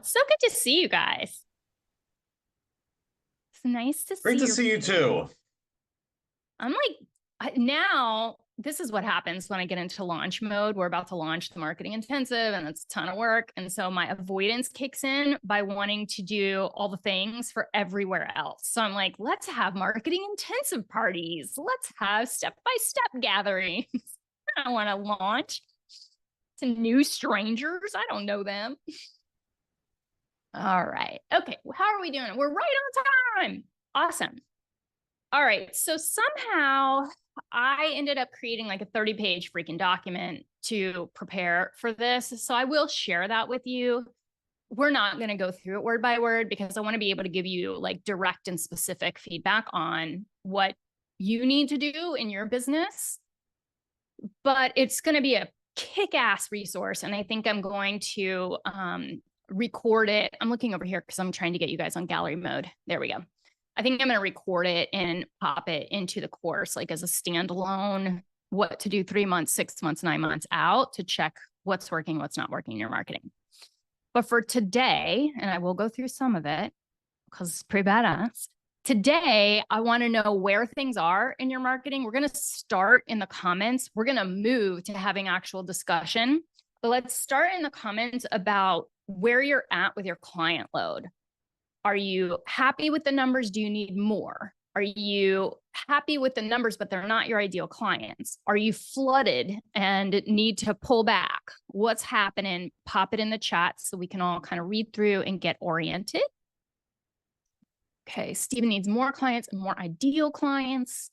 So good to see you guys. It's nice to see Great to see you too. I'm like, now this is what happens when I get into launch mode. We're about to launch the marketing intensive and it's a ton of work. And so my avoidance kicks in by wanting to do all the things for everywhere else. So I'm like, let's have marketing intensive parties. Let's have step-by-step gatherings. I want to launch to new strangers. I don't know them. All right. Okay. How are we doing? We're right on time. Awesome. All right. So somehow I ended up creating like a 30-page freaking document to prepare for this. So I will share that with you. We're not going to go through it word by word because I want to be able to give you like direct and specific feedback on what you need to do in your business. But it's going to be a kick-ass resource. And I think I'm going to record it. I'm looking over here because I'm trying to get you guys on gallery mode. There we go. I think I'm going to record it and pop it into the course, like as a standalone, what to do 3 months, 6 months, 9 months out to check what's working, what's not working in your marketing. But for today, and I will go through some of it because it's pretty badass. Today, I want to know where things are in your marketing. We're going to start in the comments. We're going to move to having actual discussion. But let's start in the comments about where you're at with your client load. Are you happy with the numbers? Do you need more? Are you happy with the numbers, but they're not your ideal clients? Are you flooded and need to pull back? What's happening? Pop it in the chat so we can all kind of read through and get oriented. Okay, Stephen needs more clients and more ideal clients.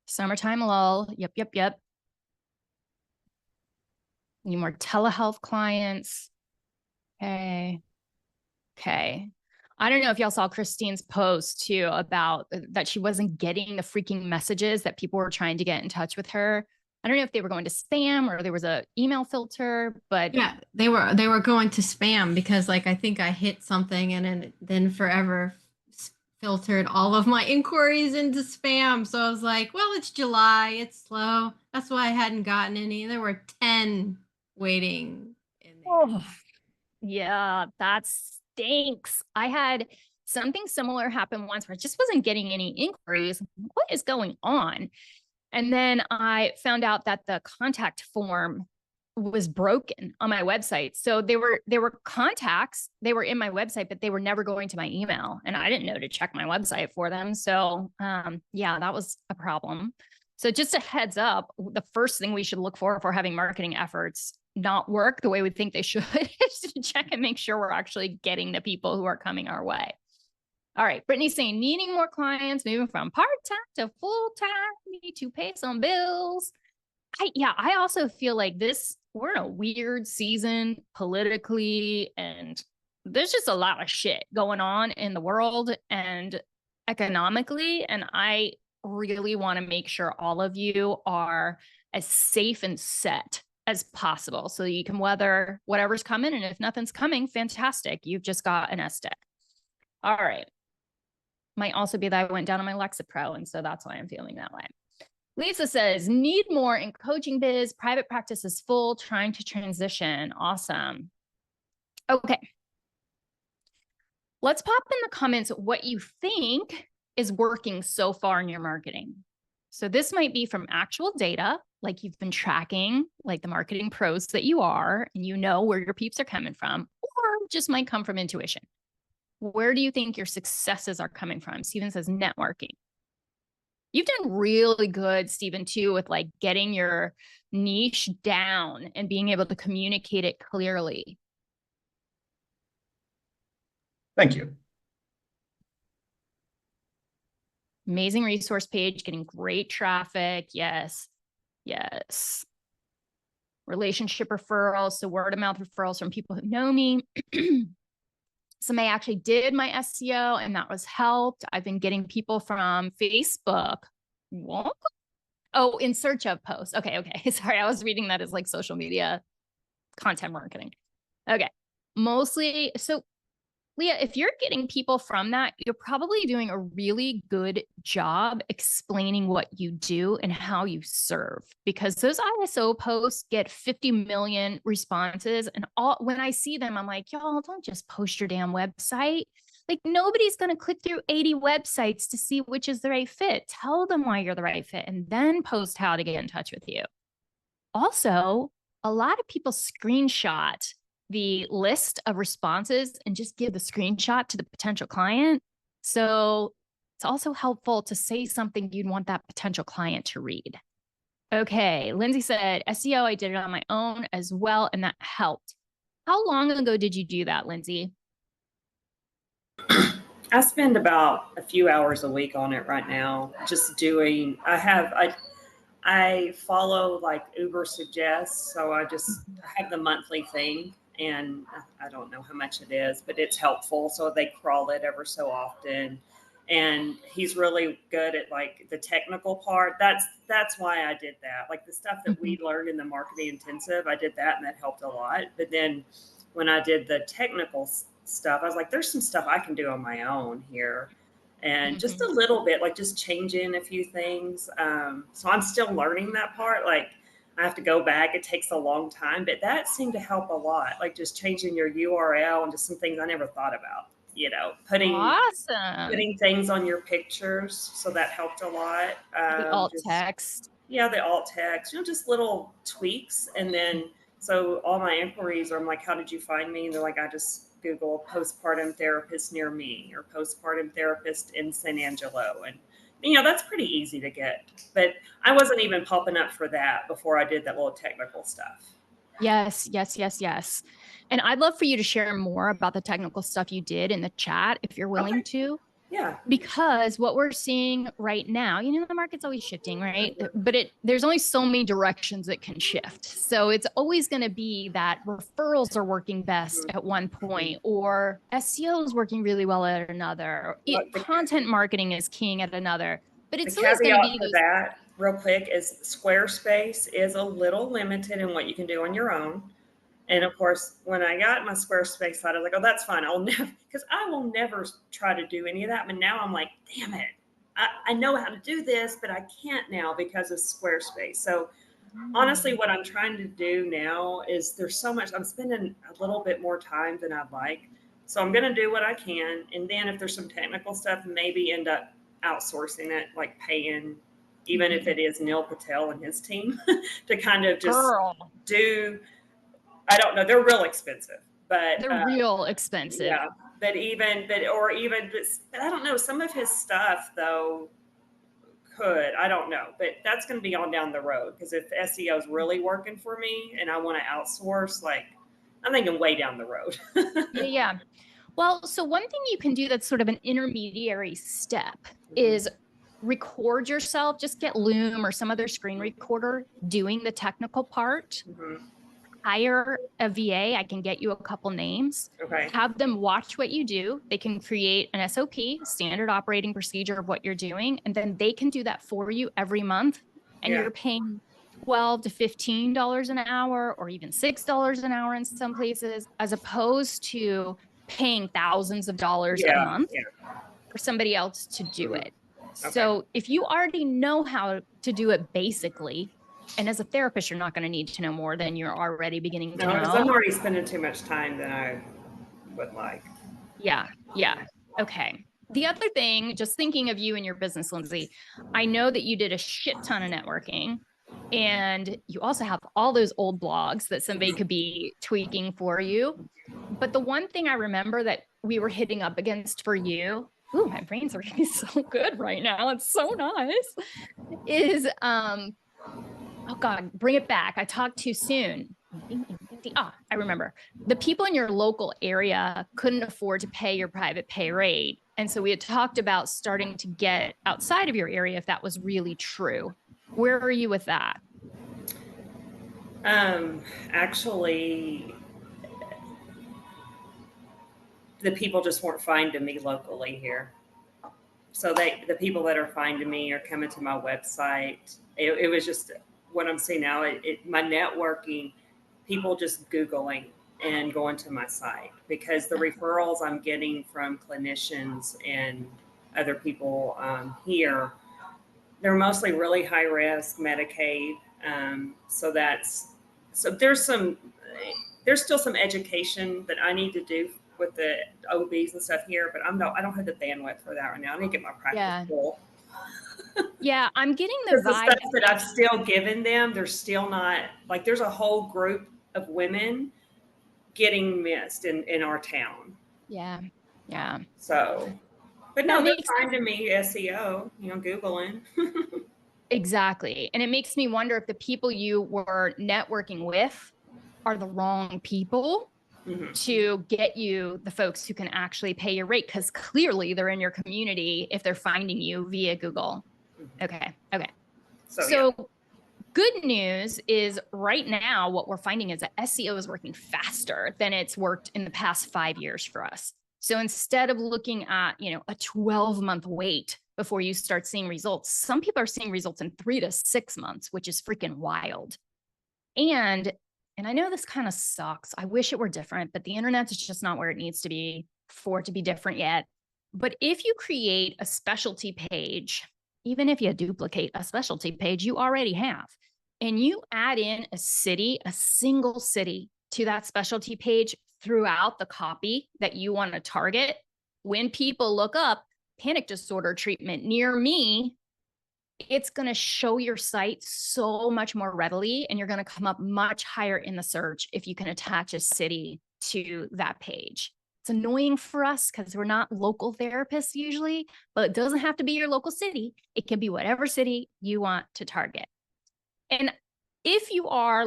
Summertime lull. Yep. Need more telehealth clients. Okay. I don't know if y'all saw Christine's post too about that she wasn't getting the freaking messages that people were trying to get in touch with her. I don't know if they were going to spam or there was a email filter, but yeah, they were going to spam because like I think I hit something and then forever filtered all of my inquiries into spam. So I was like, well, it's July, it's slow. That's why I hadn't gotten any. There were 10 waiting in there. Oh, yeah, that stinks. I had something similar happen once where I just wasn't getting any inquiries. What is going on? And then I found out that the contact form was broken on my website. So they were contacts, they were in my website, but they were never going to my email. And I didn't know to check my website for them. So yeah, that was a problem. So just a heads up, the first thing we should look for having marketing efforts not work the way we think they should is to check and make sure we're actually getting the people who are coming our way. All right, Brittany's saying needing more clients, moving from part-time to full-time, need to pay some bills. I also feel like we're in a weird season politically, and there's just a lot of shit going on in the world and economically. And I really want to make sure all of you are as safe and set as possible so you can weather whatever's coming. And if nothing's coming, fantastic. You've just got an S deck. All right. Might also be that I went down on my Lexapro, and so that's why I'm feeling that way. Lisa says, need more in coaching biz, private practice is full, trying to transition. Awesome. Okay. Let's pop in the comments what you think is working so far in your marketing. So this might be from actual data, like you've been tracking, like the marketing pros that you are, and you know where your peeps are coming from, or just might come from intuition. Where do you think your successes are coming from? Stephen says networking. You've done really good, Stephen, too, with like getting your niche down and being able to communicate it clearly. Thank you. Amazing resource page, getting great traffic. Yes. Relationship referrals, so word of mouth referrals from people who know me. Somebody actually did my SEO and that was helped. I've been getting people from Facebook. What? Oh, in search of posts. Okay. Sorry, I was reading that as like social media content marketing. Okay. Mostly, so Leah, if you're getting people from that, you're probably doing a really good job explaining what you do and how you serve, because those ISO posts get 50 million responses. And when I see them, I'm like, y'all, don't just post your damn website. Like, nobody's going to click through 80 websites to see which is the right fit. Tell them why you're the right fit and then post how to get in touch with you. Also, a lot of people screenshot the list of responses and just give the screenshot to the potential client. So it's also helpful to say something you'd want that potential client to read. Okay, Lindsay said, SEO, I did it on my own as well, and that helped. How long ago did you do that, Lindsay? I spend about a few hours a week on it right now, just doing, I follow like Uber suggests. So I have the monthly thing, and I don't know how much it is, but it's helpful. So they crawl it ever so often. And he's really good at like the technical part. That's why I did that. Like the stuff that we learned in the marketing intensive, I did that and that helped a lot. But then when I did the technical stuff, I was like, there's some stuff I can do on my own here. And just a little bit, like just changing a few things. So I'm still learning that part. Like I have to go back. It takes a long time, but that seemed to help a lot. Like just changing your URL and just some things I never thought about, putting things on your pictures. So that helped a lot. The alt text. Yeah, the alt text, just little tweaks. And then, so all my inquiries are, I'm like, how did you find me? And they're like, I just Google postpartum therapist near me or postpartum therapist in San Angelo. And, that's pretty easy to get. But I wasn't even popping up for that before I did that little technical stuff. Yes. And I'd love for you to share more about the technical stuff you did in the chat if you're willing to. Yeah. Because what we're seeing right now, the market's always shifting, right? But there's only so many directions it can shift. So it's always going to be that referrals are working best at one point, or SEO is working really well at another, or content marketing is king at another. But it's always going to be that real quick is Squarespace is a little limited in what you can do on your own. And of course, when I got my Squarespace site, I was like, oh, that's fine. Because I will never try to do any of that. But now I'm like, damn it. I know how to do this, but I can't now because of Squarespace. So honestly, what I'm trying to do now is there's so much, I'm spending a little bit more time than I'd like. So I'm going to do what I can. And then if there's some technical stuff, maybe end up outsourcing it, like paying, even if it is Neil Patel and his team to kind of just do. I don't know. They're real expensive, but they're real expensive. Yeah, but I don't know. Some of his stuff though I don't know, but that's going to be on down the road. Because if SEO is really working for me and I want to outsource, like I'm thinking way down the road. Yeah. Well, so one thing you can do that's sort of an intermediary step is record yourself. Just get Loom or some other screen recorder doing the technical part. Hire a VA. I can get you a couple names. Okay. Have them watch what you do. They can create an SOP, standard operating procedure of what you're doing, and then they can do that for you every month. And you're paying $12 to $15 an hour, or even $6 an hour in some places, as opposed to paying thousands of dollars a month for somebody else to do it. Okay. So if you already know how to do it basically, and as a therapist, you're not going to need to know more than you're already beginning to know. Because I'm already spending too much time than I would like. Yeah. Okay. The other thing, just thinking of you and your business, Lindsay, I know that you did a shit ton of networking, and you also have all those old blogs that somebody could be tweaking for you. But the one thing I remember that we were hitting up against for you, ooh, my brain's working so good right now. It's so nice. Is, oh God, bring it back. I talked too soon. I remember. The people in your local area couldn't afford to pay your private pay rate. And so we had talked about starting to get outside of your area if that was really true. Where are you with that? Actually, the people just weren't finding me locally here. So the people that are finding me are coming to my website. It was just what I'm seeing now. My networking, people just Googling and going to my site, because the referrals I'm getting from clinicians and other people here, they're mostly really high risk Medicaid. So there's still some education that I need to do with the OBs and stuff here, but I don't have the bandwidth for that right now. I need to get my practice full. Yeah, I'm getting the The vibe stuff that I've still given them, they're still not, like, there's a whole group of women getting missed in our town. Yeah. So, but no, That they're makes finding me SEO, Googling. exactly. And it makes me wonder if the people you were networking with are the wrong people to get you the folks who can actually pay your rate, because clearly they're in your community if they're finding you via Google. Okay. So good news is right now what we're finding is that SEO is working faster than it's worked in the past 5 years for us. So instead of looking at, a 12-month wait before you start seeing results, some people are seeing results in 3 to 6 months, which is freaking wild. And I know this kind of sucks. I wish it were different, but the internet's just not where it needs to be for it to be different yet. But if you create a specialty page, even if you duplicate a specialty page you already have, and you add in a single city to that specialty page throughout the copy that you want to target, when people look up panic disorder treatment near me, it's going to show your site so much more readily, and you're going to come up much higher in the search if you can attach a city to that page. It's annoying for us because we're not local therapists usually, but it doesn't have to be your local city. It can be whatever city you want to target. And if you are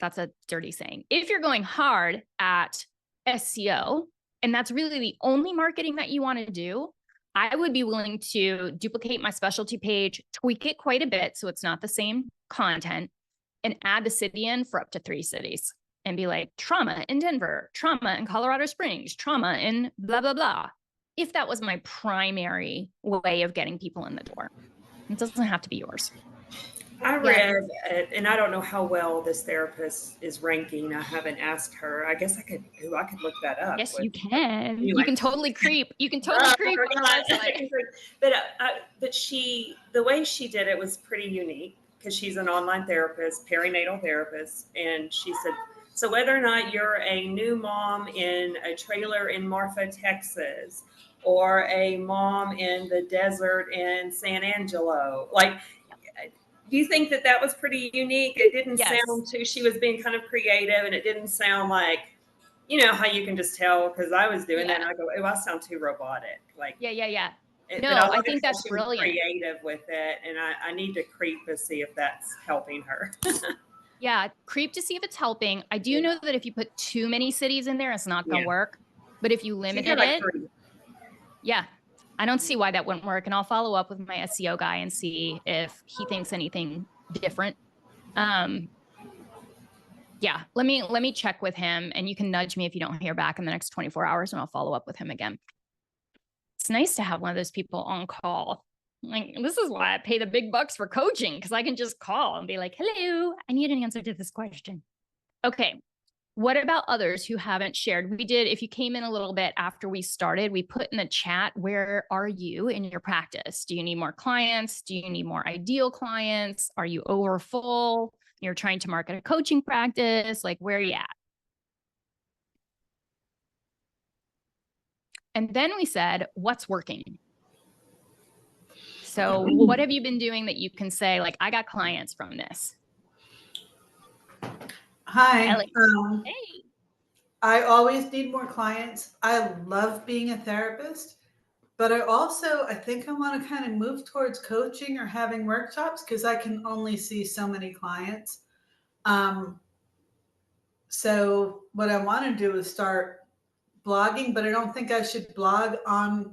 that's a dirty saying, if you're going hard at SEO, and that's really the only marketing that you want to do, I would be willing to duplicate my specialty page, tweak it quite a bit so it's not the same content, and add the city in for up to 3 cities and be like, trauma in Denver, trauma in Colorado Springs, trauma in blah, blah, blah. If that was my primary way of getting people in the door, it doesn't have to be yours. I read, and I don't know how well this therapist is ranking. I haven't asked her. I guess I could look that up. Yes, you can. You can totally creep. You can totally creep on the website. But the way she did it was pretty unique, because she's an online therapist, perinatal therapist, and she said, so whether or not you're a new mom in a trailer in Marfa, Texas, or a mom in the desert in San Angelo, do you think that was pretty unique? It didn't sound too, she was being kind of creative, and it didn't sound like, how you can just tell, because I was doing that and I go, oh, I sound too robotic. No, I think that's brilliant. Creative with it, and I need to creep to see if that's helping her. Yeah, creep to see if it's helping. I do know that if you put too many cities in there, it's not going to work. But if you limited it, 3. I don't see why that wouldn't work. And I'll follow up with my SEO guy and see if he thinks anything different. Let me check with him, and you can nudge me if you don't hear back in the next 24 hours, and I'll follow up with him again. It's nice to have one of those people on call. This is why I pay the big bucks for coaching, because I can just call and be like, hello, I need an answer to this question. Okay. What about others who haven't shared? We did, if you came in a little bit after we started, we put in the chat, where are you in your practice? Do you need more clients? Do you need more ideal clients? Are you over full? You're trying to market a coaching practice? Where are you at? And then we said, what's working? So what have you been doing that you can say, I got clients from this? Hi. Hey. I always need more clients. I love being a therapist, but I think I want to kind of move towards coaching or having workshops, because I can only see so many clients. So what I want to do is start blogging, but I don't think I should blog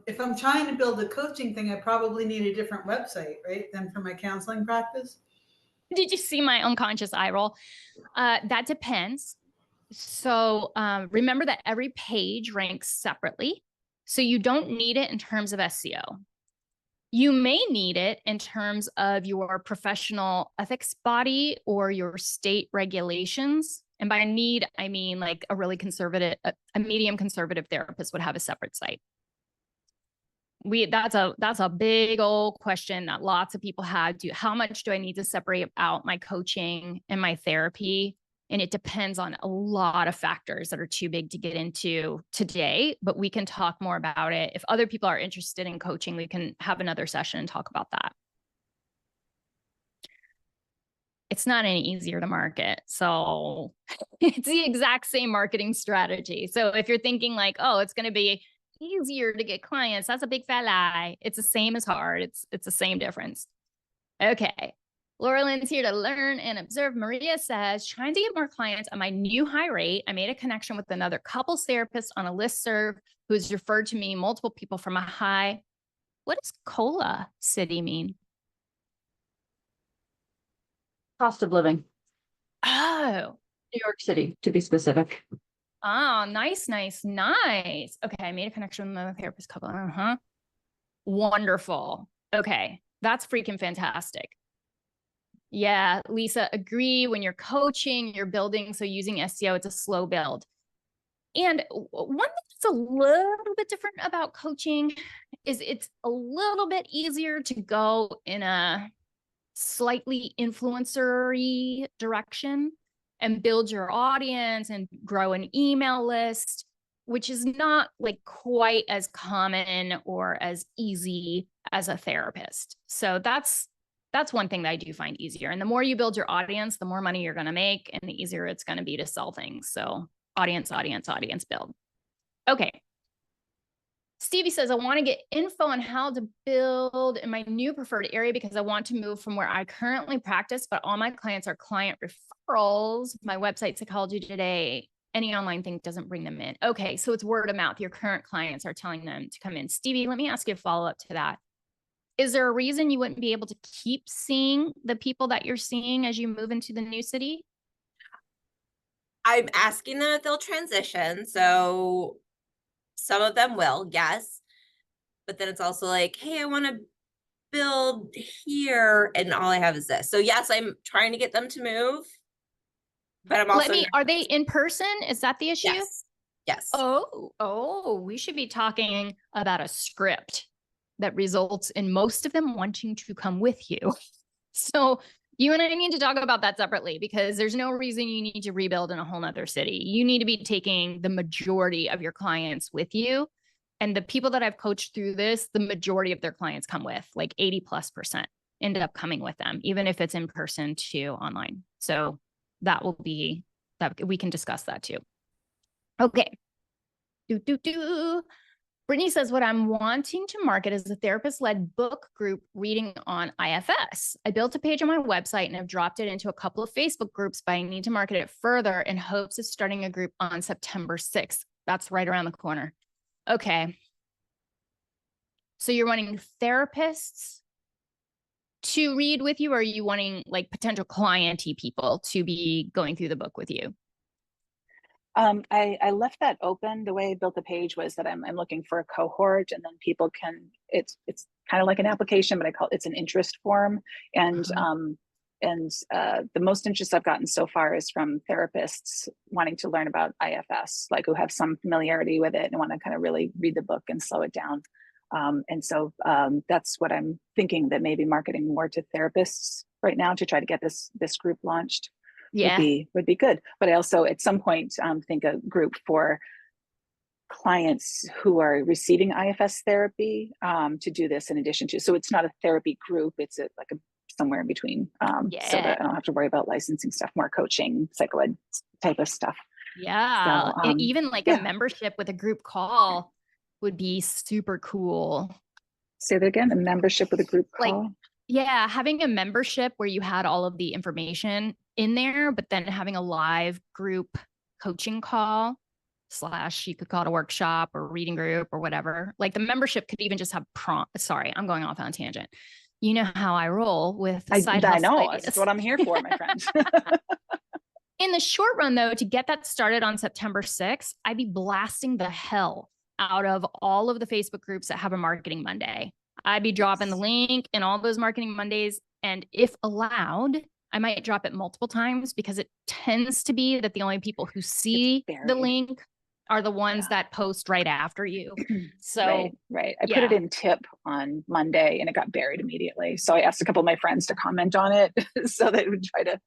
if I'm trying to build a coaching thing, I probably need a different website, right, than for my counseling practice. Did you see my unconscious eye roll? That depends. So remember that every page ranks separately. So you don't need it in terms of SEO. You may need it in terms of your professional ethics body or your state regulations. And by need, I mean like a really conservative, a medium conservative therapist would have a separate site. That's a big old question that lots of people have. How much do I need to separate out my coaching and my therapy? And it depends on a lot of factors that are too big to get into today, but we can talk more about it. If other people are interested in coaching, we can have another session and talk about that. It's not any easier to market. So it's the exact same marketing strategy. So if you're thinking like, oh, it's going to be easier to get clients, that's a big fat lie. It's the same as hard. It's the same difference. Okay. Laura Lynn's here to learn and observe. Maria says, trying to get more clients on my new high rate. I made a connection with another couples therapist on a listserv who's referred to me multiple people from a high. What does COLA city mean? Cost of living. Oh, New York City, to be specific. oh, nice. Okay, I made a connection with another therapist couple. Wonderful. Okay, that's freaking fantastic. Yeah, Lisa, agree. When you're coaching, you're building. So using SEO, it's a slow build. And one thing that's a little bit different about coaching is it's a little bit easier to go in a slightly influencer-y direction and build your audience and grow an email list, which is not like quite as common or as easy as a therapist. So that's one thing that I do find easier. And the more you build your audience, the more money you're going to make and the easier it's going to be to sell things. So audience build. Okay. Stevie says, I want to get info on how to build in my new preferred area because I want to move from where I currently practice, but all my clients are client referrals. My website, Psychology Today, any online thing doesn't bring them in. Okay, so it's word of mouth. Your current clients are telling them to come in. Stevie, let me ask you a follow-up to that. Is there a reason you wouldn't be able to keep seeing the people that you're seeing as you move into the new city? I'm asking them if they'll transition. So some of them will, yes. But then it's also like, hey, I want to build here and all I have is this. So yes, I'm trying to get them to move. But I'm also are they in person? Is that the issue? Yes. Oh, we should be talking about a script that results in most of them wanting to come with you. So you and I need to talk about that separately because there's no reason you need to rebuild in a whole nother city. You need to be taking the majority of your clients with you. And the people that I've coached through this, the majority of their clients come with, like 80+% ended up coming with them, even if it's in person to online. So that will be, that we can discuss that too. Okay. Brittany says, what I'm wanting to market is a therapist-led book group reading on IFS. I built a page on my website and have dropped it into a couple of Facebook groups, but I need to market it further in hopes of starting a group on September 6th. That's right around the corner. Okay. So you're wanting therapists to read with you, or are you wanting like potential client-y people to be going through the book with you? I left that open. The way I built the page was that I'm looking for a cohort, and then people can, it's kind of like an application, but it's an interest form. And the most interest I've gotten so far is from therapists wanting to learn about IFS, like who have some familiarity with it and want to kind of really read the book and slow it down. And so that's what I'm thinking, that maybe marketing more to therapists right now to try to get this group launched. Yeah, would be good. But I also at some point think a group for clients who are receiving IFS therapy to do this in addition to. So it's not a therapy group; it's somewhere in between. So that I don't have to worry about licensing stuff, more coaching, psychoed type of stuff. Yeah, so, even like a membership with a group call would be super cool. Say that again. A membership with a group call. Yeah, having a membership where you had all of the information in there, but then having a live group coaching call / you could call it a workshop or reading group or whatever. Like the membership could even just have prompt. Sorry, I'm going off on a tangent. You know how I roll with side hustle. I know. Ideas. That's what I'm here for, my friend. In the short run, though, to get that started on September 6th, I'd be blasting the hell out of all of the Facebook groups that have a Marketing Monday. I'd be dropping the link in all those Marketing Mondays. And if allowed, I might drop it multiple times because it tends to be that the only people who see the buried. link are the ones that post right after you. So right. I put it in tip on Monday and it got buried immediately. So I asked a couple of my friends to comment on it so they would try to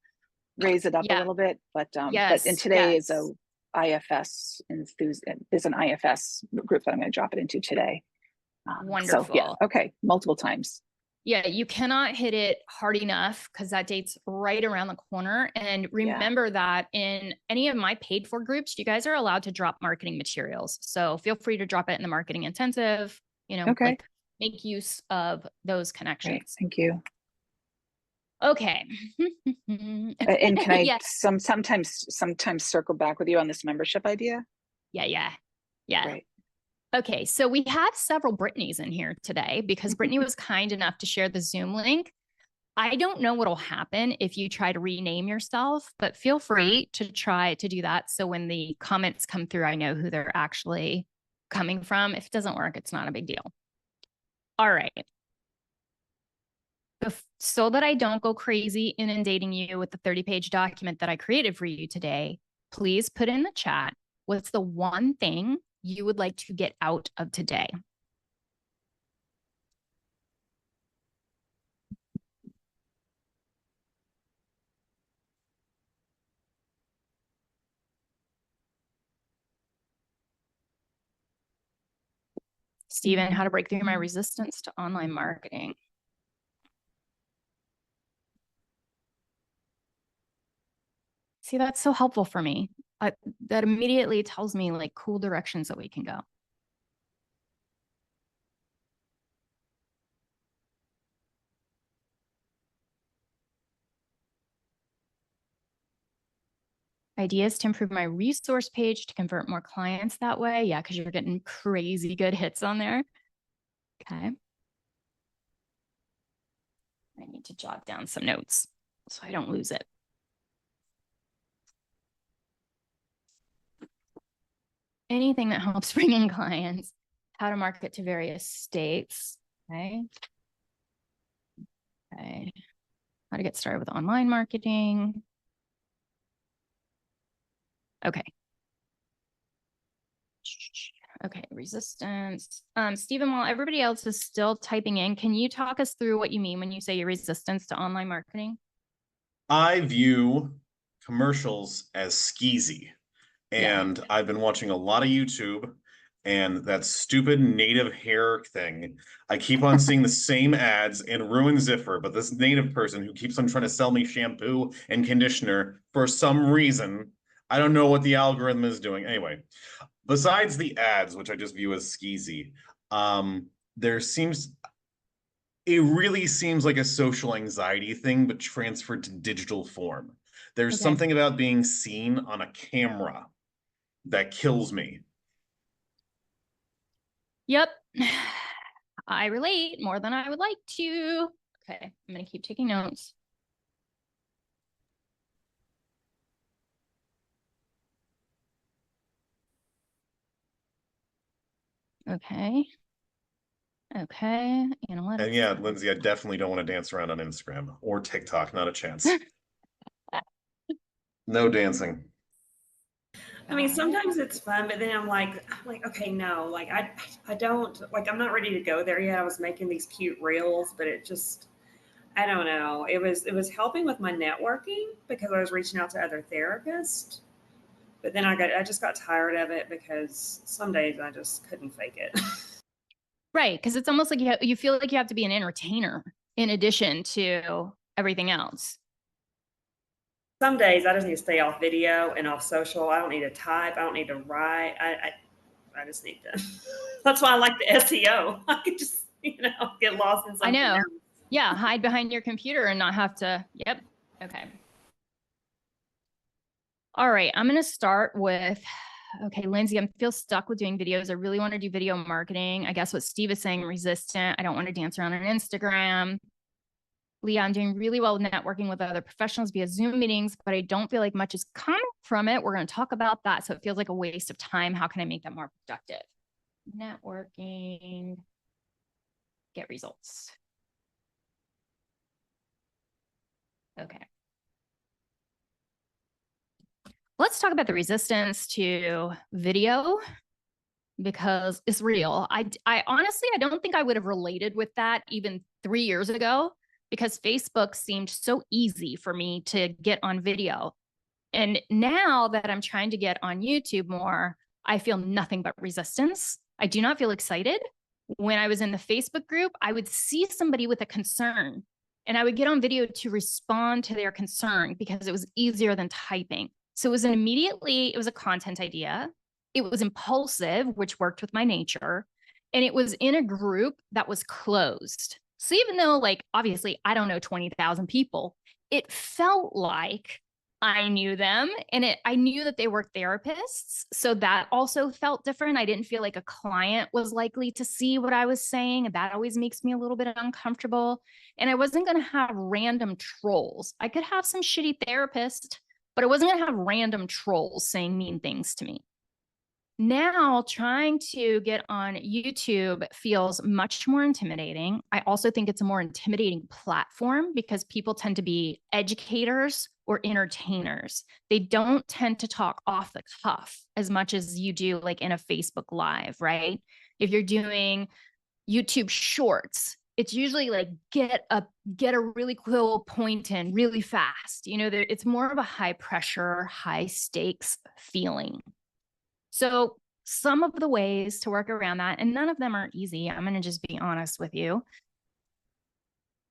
raise it up a little bit. But and today is a IFS enthusiast. There's an IFS group that I'm going to drop it into today. Wonderful. So, yeah. Okay. Multiple times. Yeah, you cannot hit it hard enough because that date's right around the corner. And remember that in any of my paid for groups, you guys are allowed to drop marketing materials. So feel free to drop it in the marketing intensive, you know, like make use of those connections. Great. Thank you. Okay. And can I sometimes circle back with you on this membership idea? Yeah. Great. Okay, so we have several Brittany's in here today because Brittany was kind enough to share the Zoom link. I don't know what'll happen if you try to rename yourself, but feel free to try to do that. So when the comments come through, I know who they're actually coming from. If it doesn't work, it's not a big deal. All right. So that I don't go crazy inundating you with the 30-page document that I created for you today, please put in the chat, what's the one thing you would like to get out of today? Stephen, how to break through my resistance to online marketing. See, that's so helpful for me. That immediately tells me like cool directions that we can go. Ideas to improve my resource page to convert more clients that way. Yeah, because you're getting crazy good hits on there. Okay. I need to jot down some notes so I don't lose it. Anything that helps bring in clients, how to market to various states. Okay. How to get started with online marketing. Okay. Okay, resistance. Stephen, while everybody else is still typing in, can you talk us through what you mean when you say your resistance to online marketing? I view commercials as skeezy. And I've been watching a lot of YouTube, and that stupid native hair thing. I keep on seeing the same ads and ruin Ziffer, but this native person who keeps on trying to sell me shampoo and conditioner for some reason, I don't know what the algorithm is doing. Anyway, besides the ads, which I just view as skeezy, it really seems like a social anxiety thing, but transferred to digital form. There's something about being seen on a camera that kills me. Yep. I relate more than I would like to. Okay, I'm going to keep taking notes. Okay. Analytics. And yeah, Lindsay, I definitely don't want to dance around on Instagram or TikTok. Not a chance. No dancing. I mean, sometimes it's fun, but then I'm like, okay, no, like I don't like, I'm not ready to go there yet. I was making these cute reels, but it just, I don't know. It was helping with my networking because I was reaching out to other therapists, but then I just got tired of it because some days I just couldn't fake it. Right, because it's almost like you feel like you have to be an entertainer in addition to everything else. Some days I just need to stay off video and off social. I don't need to type. I don't need to write. I just need to. That's why I like the SEO. I could just, get lost in something. I know. else. Yeah, hide behind your computer and not have to. Yep. Okay. All right, I'm going to start with, okay, Lindsay, I feel stuck with doing videos. I really want to do video marketing. I guess what Steve is saying, resistant. I don't want to dance around on Instagram. Leah, I'm doing really well with networking with other professionals via Zoom meetings, but I don't feel like much is coming from it. We're going to talk about that. So it feels like a waste of time. How can I make that more productive? Networking, get results. Okay. Let's talk about the resistance to video, because it's real. I honestly, I don't think I would have related with that even 3 years ago, because Facebook seemed so easy for me to get on video. And now that I'm trying to get on YouTube more, I feel nothing but resistance. I do not feel excited. When I was in the Facebook group, I would see somebody with a concern and I would get on video to respond to their concern because it was easier than typing. So it was it was a content idea. It was impulsive, which worked with my nature. And it was in a group that was closed. So even though, like, obviously I don't know 20,000 people, it felt like I knew them, and I knew that they were therapists. So that also felt different. I didn't feel like a client was likely to see what I was saying. That always makes me a little bit uncomfortable. And I wasn't going to have random trolls. I could have some shitty therapist, but I wasn't going to have random trolls saying mean things to me. Now, trying to get on YouTube feels much more intimidating. I also think it's a more intimidating platform because people tend to be educators or entertainers. They don't tend to talk off the cuff as much as you do like in a Facebook Live, right? If you're doing YouTube Shorts, it's usually like get a really cool point in really fast. You know, it's more of a high pressure, high stakes feeling. So some of the ways to work around that, and none of them are easy, I'm going to just be honest with you.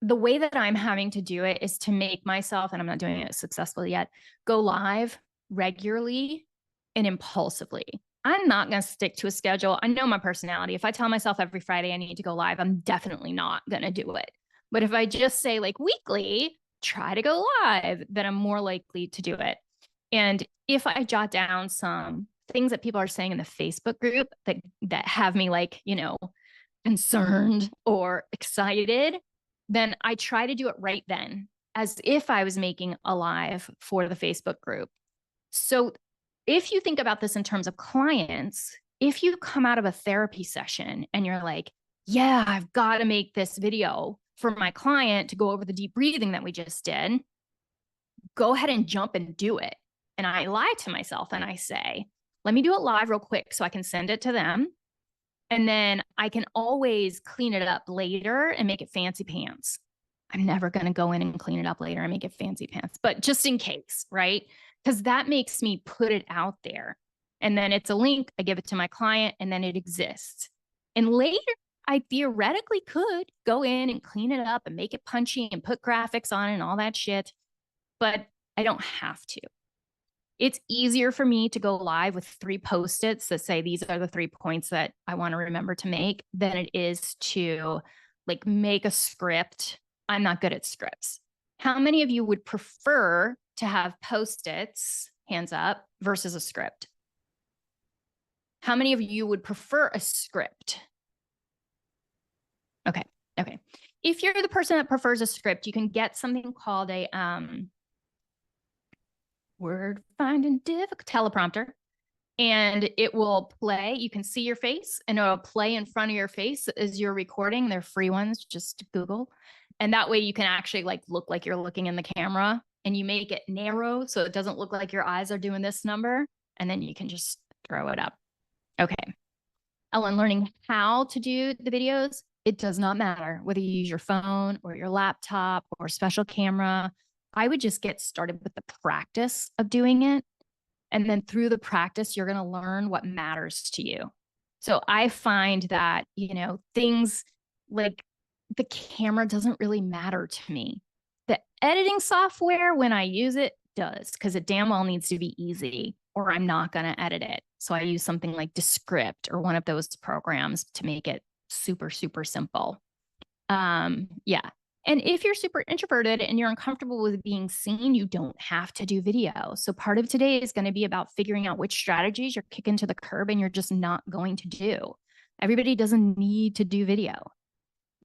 The way that I'm having to do it is to make myself, and I'm not doing it successfully yet, go live regularly and impulsively. I'm not going to stick to a schedule. I know my personality. If I tell myself every Friday I need to go live, I'm definitely not going to do it. But if I just say like weekly, try to go live, then I'm more likely to do it. And if I jot down some things that people are saying in the Facebook group that have me like, you know, concerned or excited, then I try to do it right then, as if I was making a live for the Facebook group. So if you think about this in terms of clients, if you come out of a therapy session and you're like, yeah, I've got to make this video for my client to go over the deep breathing that we just did, go ahead and jump and do it. And I lie to myself and I say, let me do it live real quick so I can send it to them. And then I can always clean it up later and make it fancy pants. I'm never going to go in and clean it up later and make it fancy pants, but just in case, right? Because that makes me put it out there. And then it's a link, I give it to my client, and then it exists. And later, I theoretically could go in and clean it up and make it punchy and put graphics on it and all that shit, but I don't have to. It's easier for me to go live with 3 Post-its that say these are the 3 points that I want to remember to make than it is to like make a script. I'm not good at scripts. How many of you would prefer to have Post-its, hands up, versus a script? How many of you would prefer a script? Okay. If you're the person that prefers a script, you can get something called a word finding difficult teleprompter, and it will play. You can see your face and it'll play in front of your face as you're recording. They're free ones, just Google. And that way you can actually like look like you're looking in the camera, and you make it narrow so it doesn't look like your eyes are doing this number. And then you can just throw it up. Okay. Ellen, learning how to do the videos, it does not matter whether you use your phone or your laptop or special camera. I would just get started with the practice of doing it. And then through the practice, you're going to learn what matters to you. So I find that, you know, things like the camera doesn't really matter to me. The editing software, when I use it, does, because it damn well needs to be easy or I'm not going to edit it. So I use something like Descript or one of those programs to make it super, super simple. Yeah. And if you're super introverted and you're uncomfortable with being seen, you don't have to do video. So part of today is going to be about figuring out which strategies you're kicking to the curb and you're just not going to do. Everybody doesn't need to do video.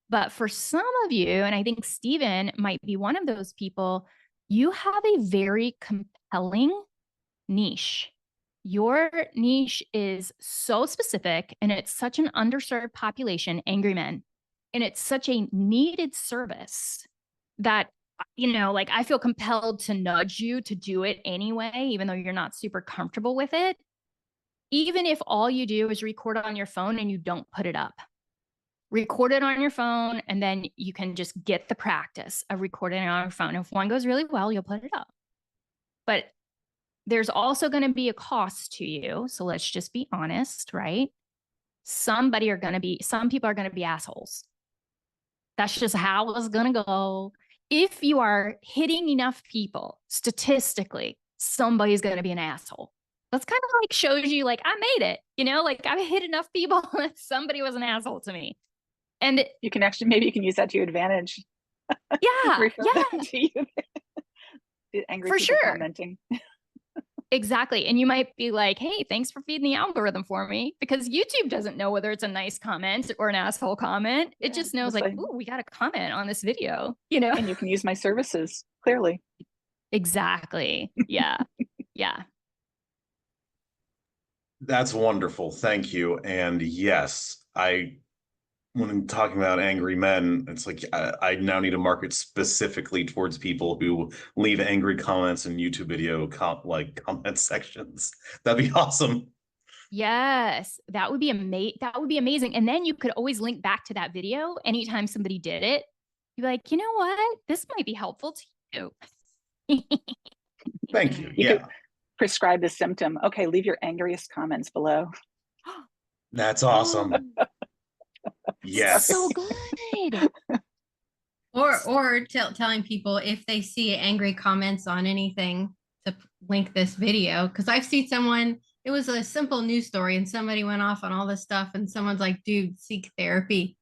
But for some of you, and I think Stephen might be one of those people, you have a very compelling niche. Your niche is so specific and it's such an underserved population, angry men. And it's such a needed service that like I feel compelled to nudge you to do it anyway, even though you're not super comfortable with it. Even if all you do is record on your phone and you don't put it up. Record it on your phone, and then you can just get the practice of recording it on your phone. If one goes really well, you'll put it up. But there's also going to be a cost to you. So let's just be honest, right? Some people are going to be assholes. That's just how it's going to go. If you are hitting enough people, statistically, somebody's going to be an asshole. That's kind of like shows you like, I made it, like I've hit enough people that somebody was an asshole to me. And you can actually, maybe you can use that to your advantage. Yeah. To you. The angry for people sure. Commenting. Exactly. And you might be like, hey, thanks for feeding the algorithm for me, because YouTube doesn't know whether it's a nice comment or an asshole comment. It just knows like, ooh, we got a comment on this video, And you can use my services, clearly. Exactly. Yeah. Yeah. That's wonderful. Thank you. And yes, when I'm talking about angry men, it's like I now need to market specifically towards people who leave angry comments in YouTube video comment sections. That'd be awesome. Yes, that would be amazing. And then you could always link back to that video anytime somebody did it. You'd be like, you know what? This might be helpful to you. Thank you. You could prescribe the symptom. Okay, leave your angriest comments below. That's awesome. Yes. So good. Or telling people if they see angry comments on anything to link this video. Because I've seen someone, it was a simple news story and somebody went off on all this stuff and someone's like, dude, seek therapy,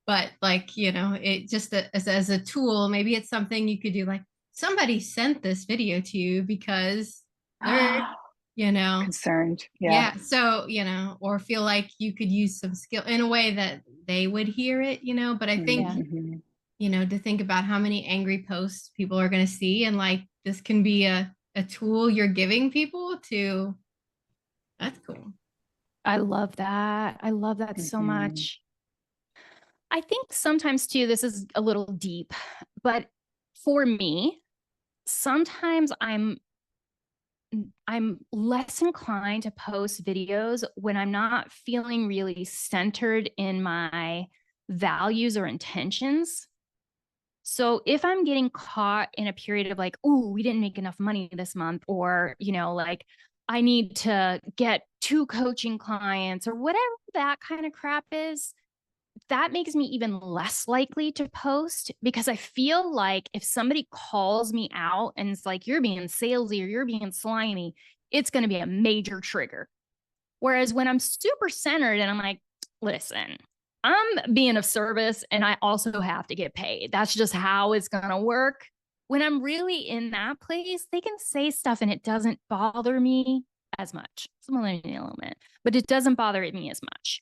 But like, it just as a tool, maybe it's something you could do, like somebody sent this video to you because they're concerned. Yeah. So, or feel like you could use some skill in a way that they would hear it, but I think, to think about how many angry posts people are going to see, and like, this can be a tool you're giving people to. That's cool. I love that. I love that so much. I think sometimes too, this is a little deep, but for me, sometimes I'm less inclined to post videos when I'm not feeling really centered in my values or intentions. So if I'm getting caught in a period of like, oh, we didn't make enough money this month, or, like I need to get 2 coaching clients or whatever that kind of crap is, that makes me even less likely to post, because I feel like if somebody calls me out and it's like, you're being salesy or you're being slimy, it's going to be a major trigger. Whereas when I'm super centered and I'm like, listen, I'm being of service and I also have to get paid. That's just how it's going to work. When I'm really in that place, they can say stuff and it doesn't bother me as much. It's a millennial element, but it doesn't bother me as much.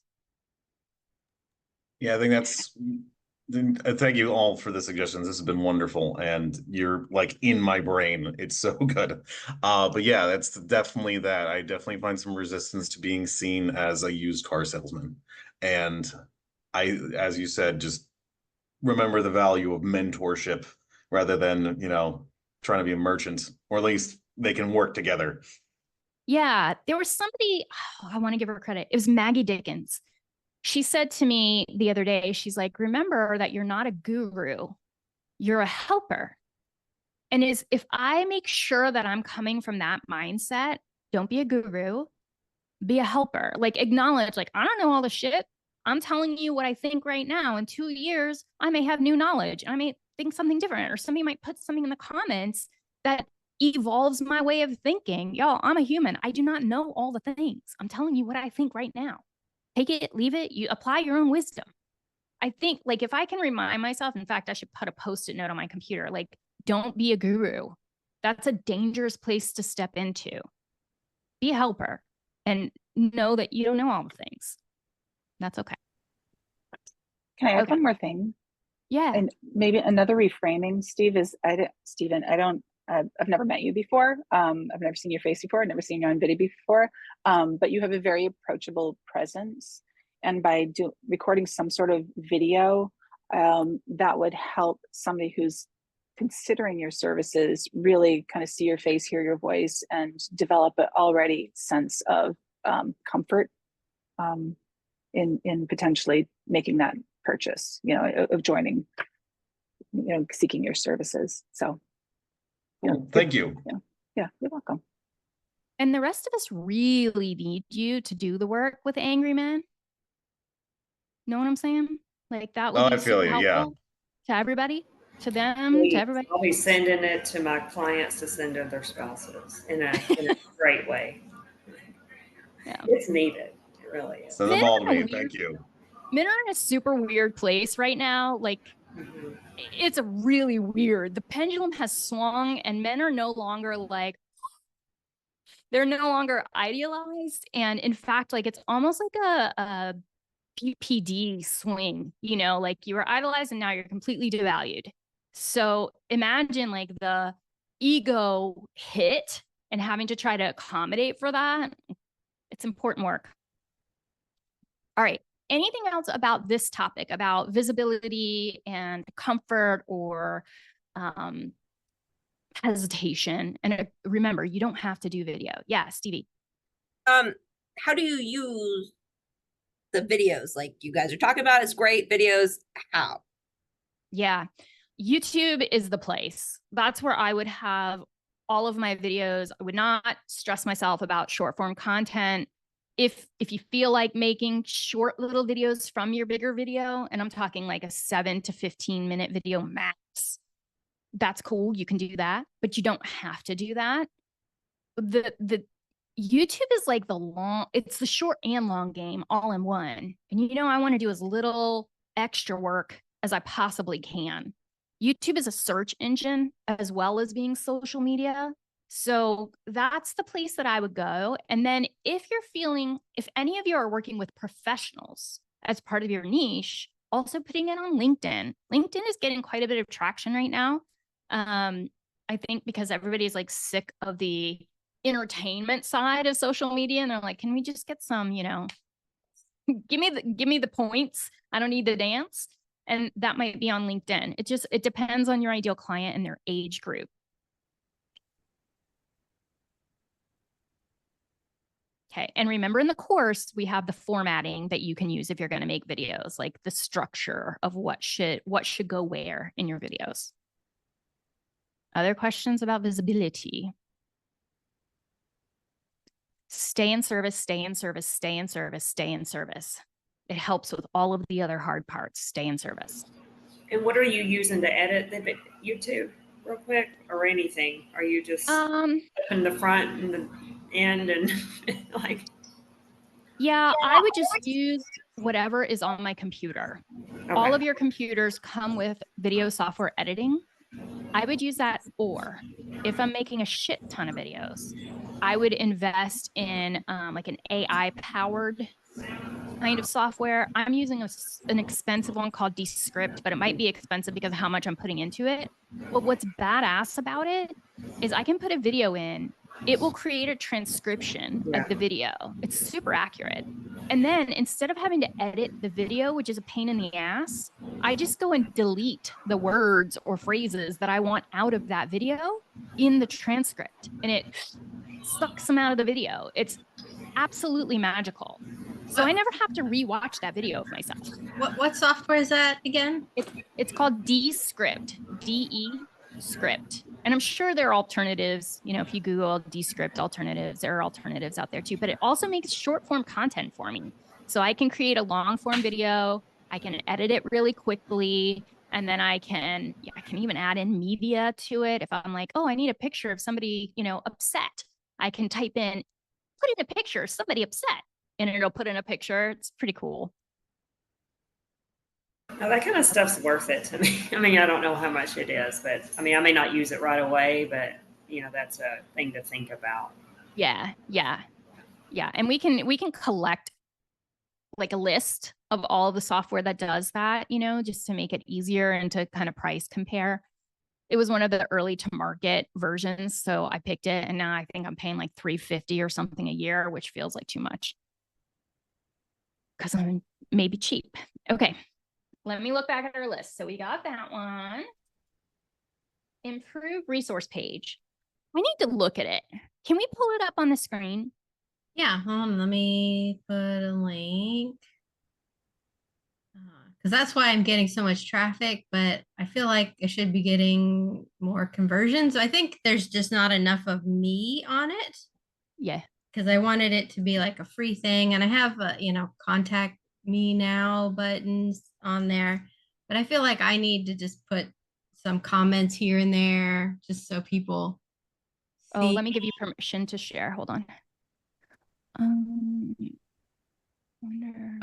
Yeah, I think thank you all for the suggestions. This has been wonderful, and you're like in my brain. It's so good. But yeah, that's definitely that. I definitely find some resistance to being seen as a used car salesman. And as you said, just remember the value of mentorship rather than, trying to be a merchant, or at least they can work together. Yeah, there was somebody, I want to give her credit. It was Maggie Dickens. She said to me the other day, she's like, remember that you're not a guru, you're a helper. And if I make sure that I'm coming from that mindset, don't be a guru, be a helper. Like, acknowledge, like, I don't know all the shit. I'm telling you what I think right now. In 2 years, I may have new knowledge. I may think something different, or somebody might put something in the comments that evolves my way of thinking. Y'all, I'm a human. I do not know all the things. I'm telling you what I think right now. Take it, leave it, you apply your own wisdom. I think, like, if I can remind myself, in fact, I should put a Post-it note on my computer, like, don't be a guru. That's a dangerous place to step into. Be a helper and know that you don't know all the things. That's okay. Can I add one more thing? Yeah. And maybe another reframing, Stephen, I've never met you before. I've never seen your face before. I've never seen you on video before. But you have a very approachable presence. And by recording some sort of video, that would help somebody who's considering your services really kind of see your face, hear your voice, and develop an already sense of comfort in potentially making that purchase, of joining, seeking your services. So, thank you. Yeah, you're welcome. And the rest of us really need you to do the work with angry men. Know what I'm saying? Like that would be I feel super you, helpful to everybody, to them, to everybody. I'll be sending it to my clients to send to their spouses in a great way. Yeah. It's needed. It really is. Send them all to me. Thank you. Men are in a super weird place right now. Like, it's a really weird. The pendulum has swung, and men are no longer like, they're no longer idealized. And in fact, like, it's almost like a BPD swing, like you were idolized and now you're completely devalued. So imagine like the ego hit and having to try to accommodate for that. It's important work. All right. Anything else about this topic, about visibility and comfort or hesitation? And remember, you don't have to do video. Yeah, Stevie. How do you use the videos like you guys are talking about? It's great videos. How? Yeah, YouTube is the place. That's where I would have all of my videos. I would not stress myself about short form content. If you feel like making short little videos from your bigger video, and I'm talking like a 7 to 15 minute video max, that's cool. You can do that, but you don't have to do that. The YouTube is like it's the short and long game all in one. And I want to do as little extra work as I possibly can. YouTube is a search engine as well as being social media. So that's the place that I would go. And then if any of you are working with professionals as part of your niche, also putting it on LinkedIn. LinkedIn is getting quite a bit of traction right now. I think because everybody's like sick of the entertainment side of social media. And they're like, can we just get some, give me the points. I don't need the dance. And that might be on LinkedIn. It depends on your ideal client and their age group. Okay. And remember in the course, we have the formatting that you can use if you're going to make videos, like the structure of what should go where in your videos. Other questions about visibility? Stay in service, stay in service, stay in service, stay in service. It helps with all of the other hard parts. Stay in service. And what are you using to edit the YouTube real quick or anything? Are you just in the front and the end and like? Yeah, I would just use whatever is on my computer. Okay. All of your computers come with video software editing. I would use that, or if I'm making a shit ton of videos, I would invest in like an AI powered kind of software. I'm using an expensive one called Descript, but it might be expensive because of how much I'm putting into it. But what's badass about it is I can put a video in, it will create a transcription of the video. It's super accurate. And then instead of having to edit the video, which is a pain in the ass, I just go and delete the words or phrases that I want out of that video in the transcript, and it sucks them out of the video. It's absolutely magical. So I never have to rewatch that video of myself. What software is that again? It's called Descript, Descript. And I'm sure there are alternatives. If you Google Descript alternatives, there are alternatives out there too. But it also makes short form content for me. So I can create a long form video. I can edit it really quickly. And then I can even add in media to it. If I'm like, oh, I need a picture of somebody, upset, I can type in, put in a picture of somebody upset, and it'll put in a picture. It's pretty cool. Now that kind of stuff's worth it to me. I mean, I don't know how much it is, but I mean, I may not use it right away, but that's a thing to think about. Yeah. And we can collect like a list of all the software that does that, just to make it easier and to kind of price compare. It was one of the early to market versions, so I picked it, and now I think I'm paying like $350 or something a year, which feels like too much because I'm maybe cheap. Okay. let me look back at our list. So we got that one. Improve resource page. I need to look at it. Can we pull it up on the screen? Yeah, hold on, let me put a link. Because that's why I'm getting so much traffic, but I feel like I should be getting more conversions. I think there's just not enough of me on it. Yeah. Because I wanted it to be like a free thing. And I have, contact me now buttons on there. But I feel like I need to just put some comments here and there just so people see. Oh, let me give you permission to share. Hold on. I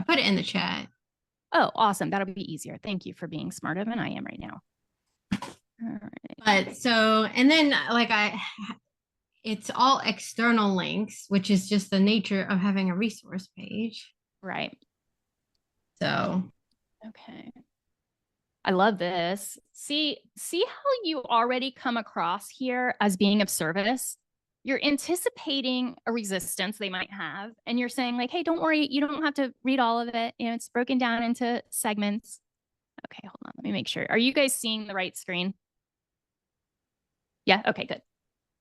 put it in the chat. Oh, awesome. That'll be easier. Thank you for being smarter than I am right now. All right. But so, and then like it's all external links, which is just the nature of having a resource page. Right. So, okay. I love this. See how you already come across here as being of service? You're anticipating a resistance they might have, and you're saying like, hey, don't worry, you don't have to read all of it. It's broken down into segments. Okay, hold on. Let me make sure. Are you guys seeing the right screen? Yeah, okay, good.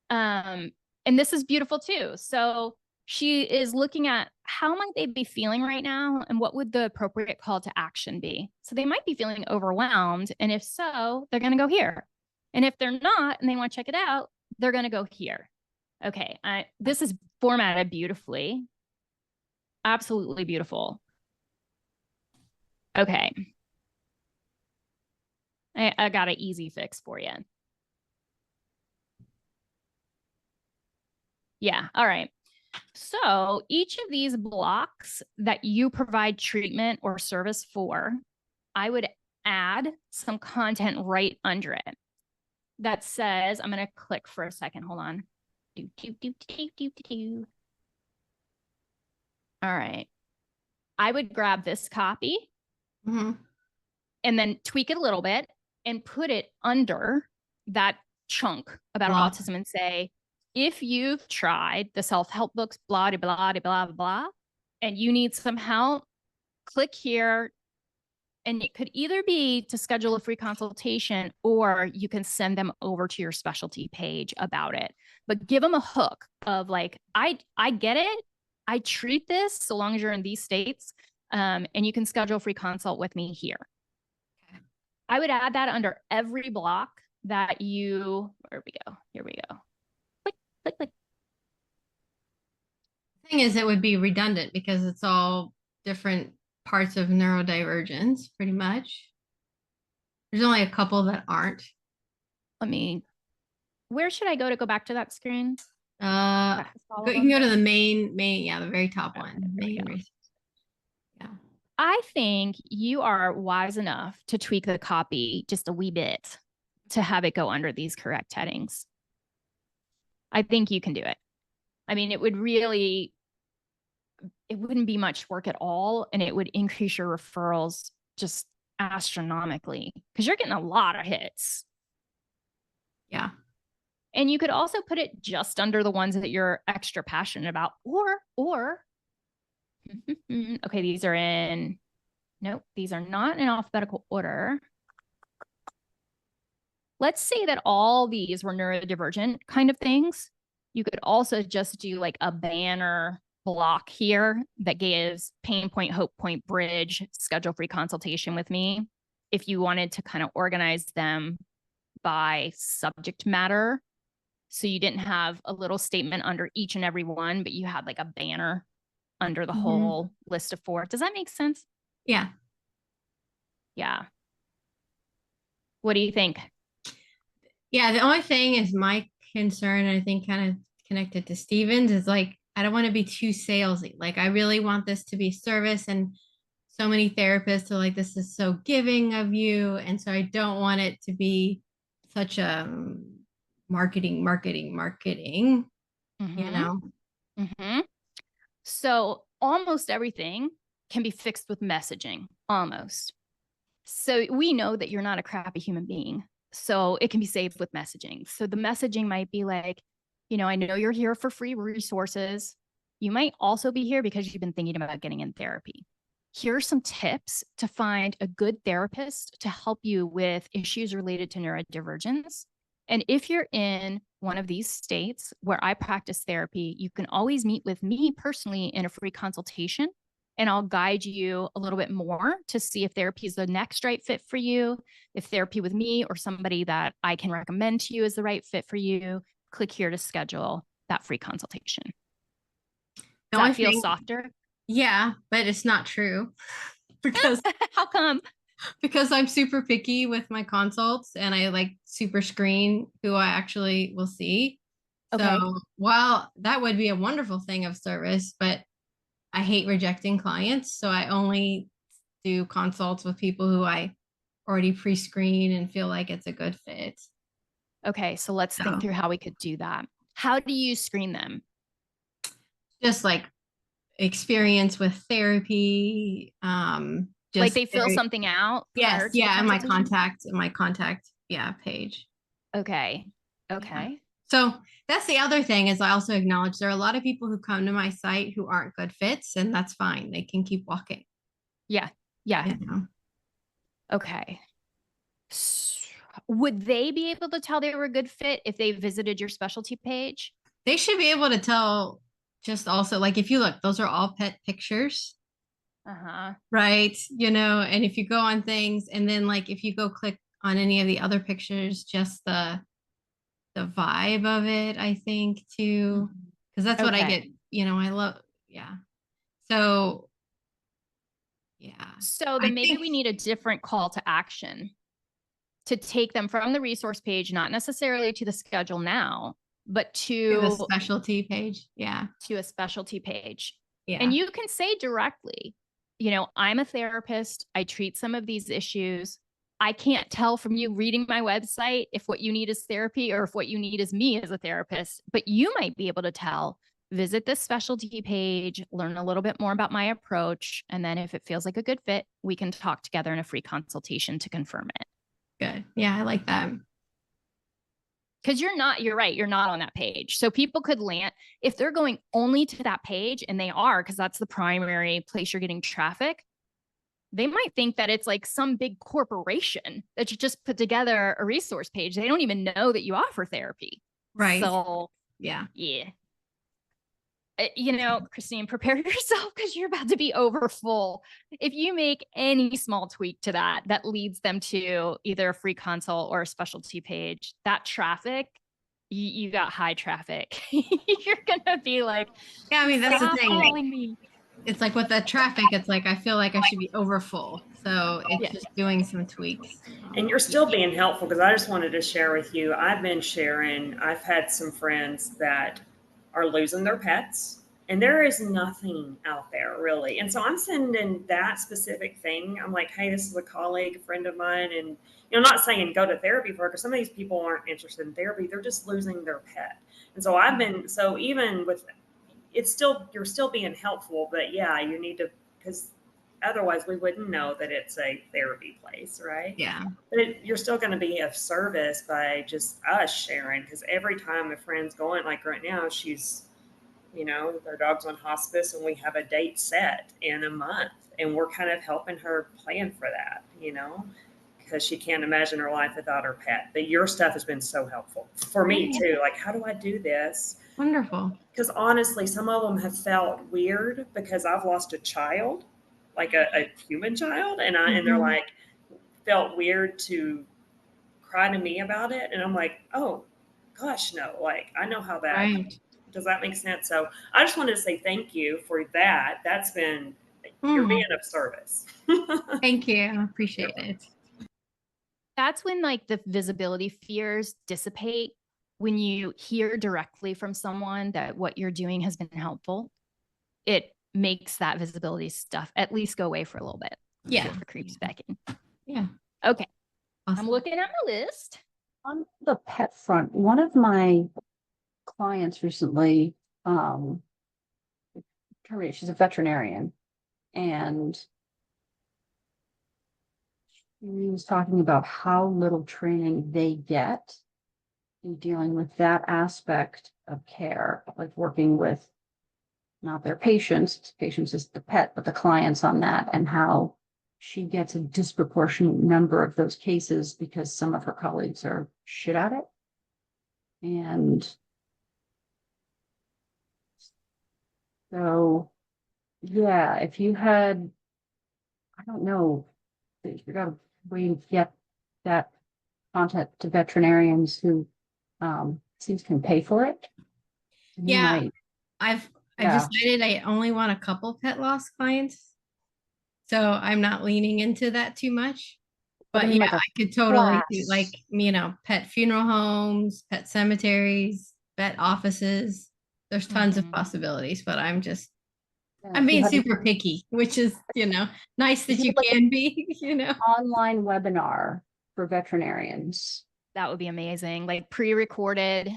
And this is beautiful too. So she is looking at how might they be feeling right now and what would the appropriate call to action be? So they might be feeling overwhelmed. And if so, they're going to go here. And if they're not, and they want to check it out, they're going to go here. Okay. This is formatted beautifully. Absolutely beautiful. Okay. I got an easy fix for you. Yeah. All right. So each of these blocks that you provide treatment or service for, I would add some content right under it that says, I'm going to click for a second. Hold on. All right. I would grab this copy and then tweak it a little bit and put it under that chunk about autism and say, if you've tried the self-help books, blah, blah, blah, blah, blah, and you need some help, click here. And it could either be to schedule a free consultation, or you can send them over to your specialty page about it. But give them a hook of like, I get it. I treat this so long as you're in these states, and you can schedule a free consult with me here. Okay. I would add that under every block that you, where we go, here we go. Click. The thing is, it would be redundant because it's all different parts of neurodivergence, pretty much. There's only a couple that aren't. Where should I go to go back to that screen? You can go to the main, yeah, the very top one. Yeah. I think you are wise enough to tweak the copy just a wee bit to have it go under these correct headings. I think you can do it. It wouldn't be much work at all, and it would increase your referrals just astronomically because you're getting a lot of hits. Yeah. And you could also put it just under the ones that you're extra passionate about, or okay, these are not in alphabetical order. Let's say that all these were neurodivergent kind of things. You could also just do like a banner block here that gives pain point, hope point, bridge, schedule free consultation with me. If you wanted to kind of organize them by subject matter, so you didn't have a little statement under each and every one, but you had like a banner under the whole list of 4. Does that make sense? Yeah. Yeah. What do you think? Yeah, the only thing is my concern, I think kind of connected to Steven's, is like, I don't want to be too salesy. Like, I really want this to be service, and so many therapists are like, this is so giving of you. And so I don't want it to be such a marketing, you know? So almost everything can be fixed with messaging, almost. So we know that you're not a crappy human being. So it can be saved with messaging. So the messaging might be like, I know you're here for free resources. You might also be here because you've been thinking about getting in therapy. here are some tips to find a good therapist to help you with issues related to neurodivergence. And if you're in one of these states where I practice therapy, you can always meet with me personally in a free consultation, and I'll guide you a little bit more to see if therapy is the next right fit for you. If therapy with me or somebody that I can recommend to you is the right fit for you, click here to schedule that free consultation. Does that feel softer? Yeah, but it's not true because how come? Because I'm super picky with my consults and I like super screen who I actually will see. Okay. So while that would be a wonderful thing of service, but I hate rejecting clients. So I only do consults with people who I already pre-screen and feel like it's a good fit. Okay. So let's think through how we could do that. How do you screen them? Just like experience with therapy. Just like they fill something out. Yes. Yeah. In my contact page. Okay. Okay. Yeah. So that's the other thing is I also acknowledge there are a lot of people who come to my site who aren't good fits, and that's fine. They can keep walking. Yeah. Yeah. You know? Okay. Would they be able to tell they were a good fit if they visited your specialty page? They should be able to tell. Just also, like, if you look, those are all pet pictures. Right. You know, and if you go on things and then like if you go click on any of the other pictures, just the vibe of it, I think too, because that's what I get, you know, I love. Yeah. So yeah. So then maybe we need a different call to action to take them from the resource page, not necessarily to the schedule now, but to the specialty page. Yeah. To a specialty page. Yeah. And you can say directly, you know, I'm a therapist. I treat some of these issues. I can't tell from you reading my website if what you need is therapy or if what you need is me as a therapist, but you might be able to tell, visit this specialty page, learn a little bit more about my approach. And then if it feels like a good fit, we can talk together in a free consultation to confirm it. Good. Yeah, I like that. Because you're right, you're not on that page. So people could land, if they're going only to that page, and they are, because that's the primary place you're getting traffic, they might think that it's like some big corporation that you just put together a resource page. They don't even know that you offer therapy. Right. So yeah. You know, Christine, prepare yourself because you're about to be over full. If you make any small tweak to that leads them to either a free consult or a specialty page, that traffic, you got high traffic. You're gonna be like, yeah, I mean, that's the thing. Calling me. It's like with the traffic, it's like I feel like I should be over full. So it's just doing some tweaks. And you're still being helpful, because I just wanted to share with you, I've had some friends that are losing their pets, and there is nothing out there really. And so I'm sending that specific thing. I'm like, hey, this is a colleague, a friend of mine. And, you know, I'm not saying go to therapy for it, because some of these people aren't interested in therapy. They're just losing their pet. And so even with, you're still being helpful, but yeah, you need to, because otherwise we wouldn't know that it's a therapy place, right? Yeah. But you're still going to be of service by just us sharing, because every time a friend's going, like right now, she's, you know, their dog's on hospice and we have a date set in a month, and we're kind of helping her plan for that, you know, because she can't imagine her life without her pet. But your stuff has been so helpful for me too. Like, how do I do this? Wonderful. Because honestly, some of them have felt weird because I've lost a child, like a human child, and and they're like, felt weird to cry to me about it. And I'm like, oh gosh, no, like I know how that, does that make sense? So I just wanted to say thank you for that. That's been, you're being of service. Thank you. I appreciate it. That's when like the visibility fears dissipate, when you hear directly from someone that what you're doing has been helpful. It makes that visibility stuff at least go away for a little bit. Yeah. For creeps back in. Yeah. Okay. Awesome. I'm looking at my list. On the pet front, one of my clients recently, she's a veterinarian, and she was talking about how little training they get in dealing with that aspect of care, like working with not their patients, patients is the pet, but the clients on that, and how she gets a disproportionate number of those cases because some of her colleagues are shit at it. And so, yeah, if you had, I don't know, you got a way to get that content to veterinarians who seems can pay for it. You Yeah, might, I've yeah. decided I only want a couple pet loss clients, so I'm not leaning into that too much. But I But mean, yeah, like a I could totally do class. pet funeral homes, pet cemeteries, vet offices. There's tons of Mhm. possibilities, but I'm Yeah, if you being had super picky, which is, nice if that you you had, like, can be. online webinar for veterinarians. That would be amazing. Like pre-recorded,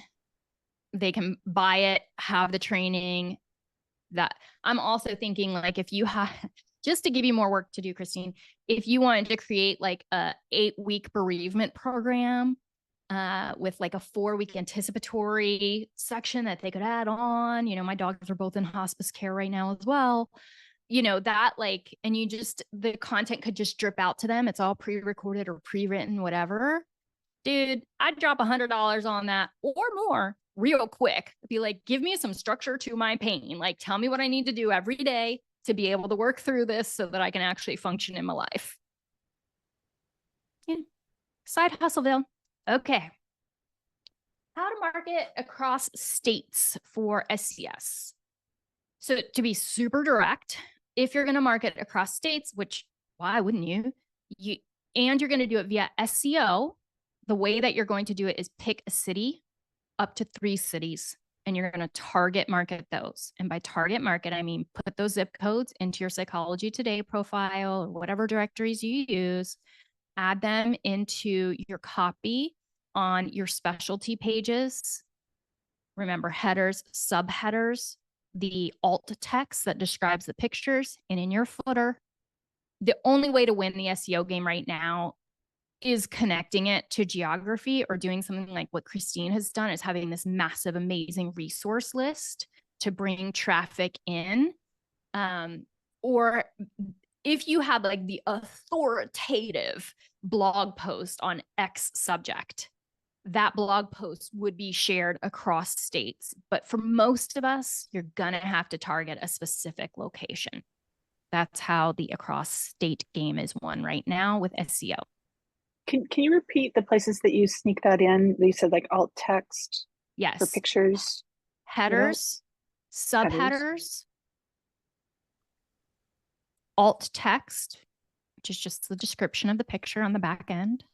they can buy it, have the training. That I'm also thinking, like, if you have, just to give you more work to do, Christine, if you wanted to create like a 8-week bereavement program with like a 4-week anticipatory section that they could add on, my dogs are both in hospice care right now as well. That, like, and the content could just drip out to them. It's all pre-recorded or pre-written, whatever. Dude, I'd drop $100 on that or more real quick. Be like, give me some structure to my pain. Like, tell me what I need to do every day to be able to work through this so that I can actually function in my life. Yeah. Side hustleville. Okay. How to market across states for SCS. So to be super direct, if you're going to market across states, which why wouldn't you? And you're going to do it via SEO, the way that you're going to do it is pick a city, up to 3 cities, and you're going to target market those. And by target market, I mean put those zip codes into your Psychology Today profile or whatever directories you use, add them into your copy on your specialty pages. Remember headers, subheaders, the alt text that describes the pictures, and in your footer. The only way to win the SEO game right now is connecting it to geography or doing something like what Christine has done, is having this massive, amazing resource list to bring traffic in. Or if you have like the authoritative blog post on X subject, that blog post would be shared across states. But for most of us, you're going to have to target a specific location. That's how the across state game is won right now with SEO. Can you repeat the places that you sneak that in? You said like alt text for Yes. pictures. Headers, subheaders, alt text, which is just the description of the picture on the back end.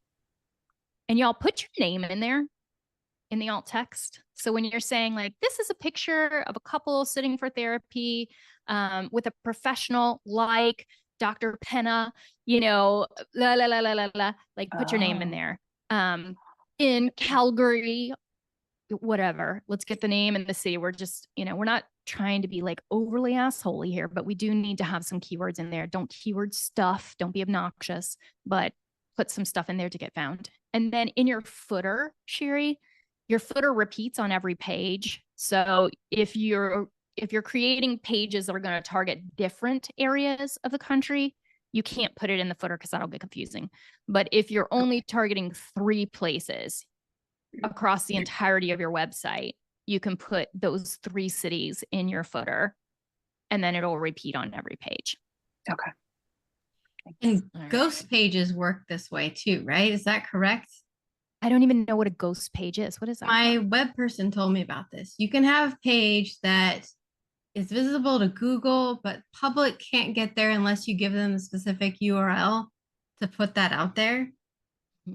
And y'all put your name in there in the alt text. So when you're saying like, this is a picture of a couple sitting for therapy with a professional like Dr. Penna, la, la, la, la, la, la, like put your name in there. In Calgary, whatever, let's get the name and the city. We're just, we're not trying to be like overly assholey here, but we do need to have some keywords in there. Don't keyword stuff. Don't be obnoxious, but put some stuff in there to get found. And then in your footer, Sherry, your footer repeats on every page. So if you're creating pages that are going to target different areas of the country, you can't put it in the footer because that'll get confusing. But if you're only targeting 3 places across the entirety of your website, you can put those 3 cities in your footer and then it'll repeat on every page. Okay. And ghost pages work this way too, right? Is that correct? I don't even know what a ghost page is. What is that? My web person told me about this. You can have a page that is visible to Google, but public can't get there unless you give them a specific URL to put that out there.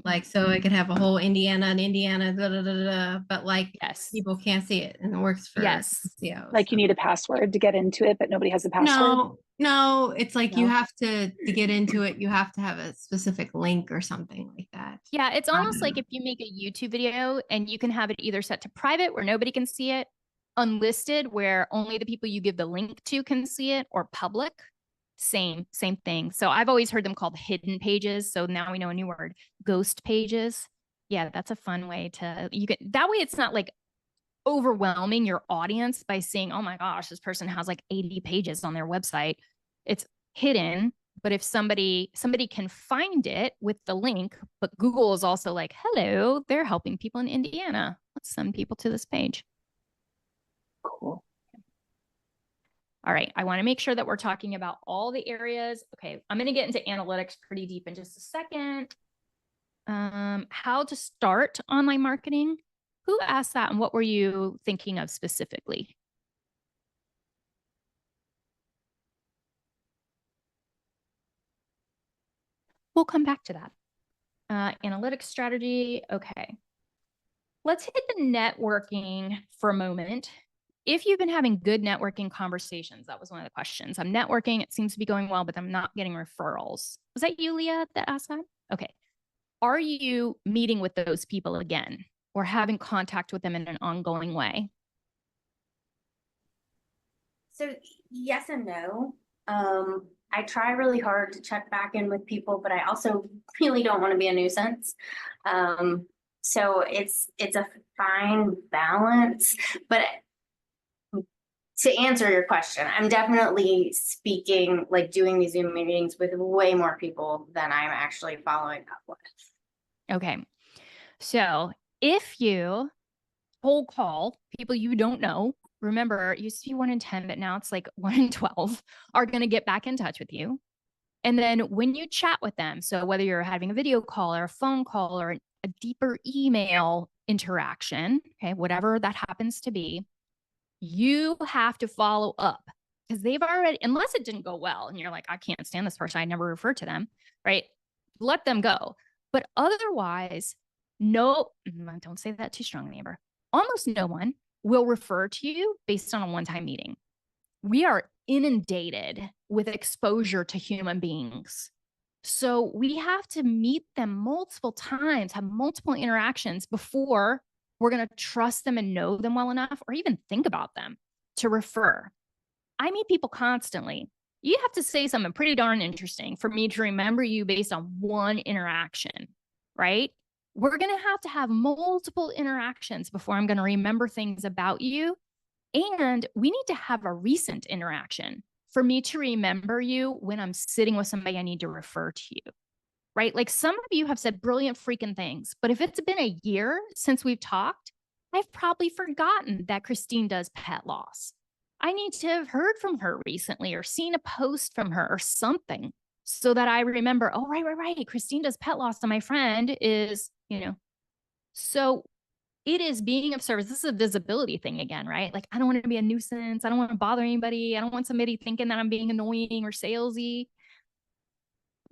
Like, so it could have a whole Indiana, da, da, da, da, but like, yes, people can't see it, and it works for SEO. Like, you need a password to get into it, but nobody has a password. No, it's like you have to get into it. You have to have a specific link or something like that. Yeah, it's almost like if you make a YouTube video and you can have it either set to private where nobody can see it, unlisted where only the people you give the link to can see it, or public. Same thing. So I've always heard them called hidden pages. So now we know a new word, ghost pages. Yeah, that's a fun way to, that way it's not like overwhelming your audience by saying, oh my gosh, this person has like 80 pages on their website. It's hidden. But if somebody can find it with the link, but Google is also like, hello, they're helping people in Indiana. Let's send people to this page. Cool. All right. I want to make sure that we're talking about all the areas. Okay. I'm going to get into analytics pretty deep in just a second. How to start online marketing. Who asked that and what were you thinking of specifically? We'll come back to that. Analytics strategy. Okay. Let's hit the networking for a moment. If you've been having good networking conversations, that was one of the questions. I'm networking. It seems to be going well, but I'm not getting referrals. Was that you, Leah, that asked that? Okay. Are you meeting with those people again or having contact with them in an ongoing way? So yes and no. I try really hard to check back in with people, but I also really don't want to be a nuisance. So it's a fine balance. But to answer your question, I'm definitely speaking, like doing these Zoom meetings with way more people than I'm actually following up with. Okay. So if you cold call people you don't know, remember, it used to be 1 in 10, but now it's like 1 in 12 are going to get back in touch with you. And then when you chat with them, so whether you're having a video call or a phone call or a deeper email interaction, okay, whatever that happens to be, you have to follow up because they've already, unless it didn't go well and you're like, I can't stand this person, I never referred to them, right? Let them go. But otherwise, no, don't say that too strongly, Amber. Almost no one will refer to you based on a one-time meeting. We are inundated with exposure to human beings. So we have to meet them multiple times, have multiple interactions before we're going to trust them and know them well enough or even think about them to refer. I meet people constantly. You have to say something pretty darn interesting for me to remember you based on one interaction, right? We're going to have multiple interactions before I'm going to remember things about you. And we need to have a recent interaction for me to remember you when I'm sitting with somebody I need to refer to you, right? Like some of you have said brilliant freaking things, but if it's been a year since we've talked, I've probably forgotten that Christine does pet loss. I need to have heard from her recently or seen a post from her or something so that I remember, oh, right. Christine does pet loss and my friend is, so it is being of service. This is a visibility thing again, right? Like, I don't want to be a nuisance. I don't want to bother anybody. I don't want somebody thinking that I'm being annoying or salesy.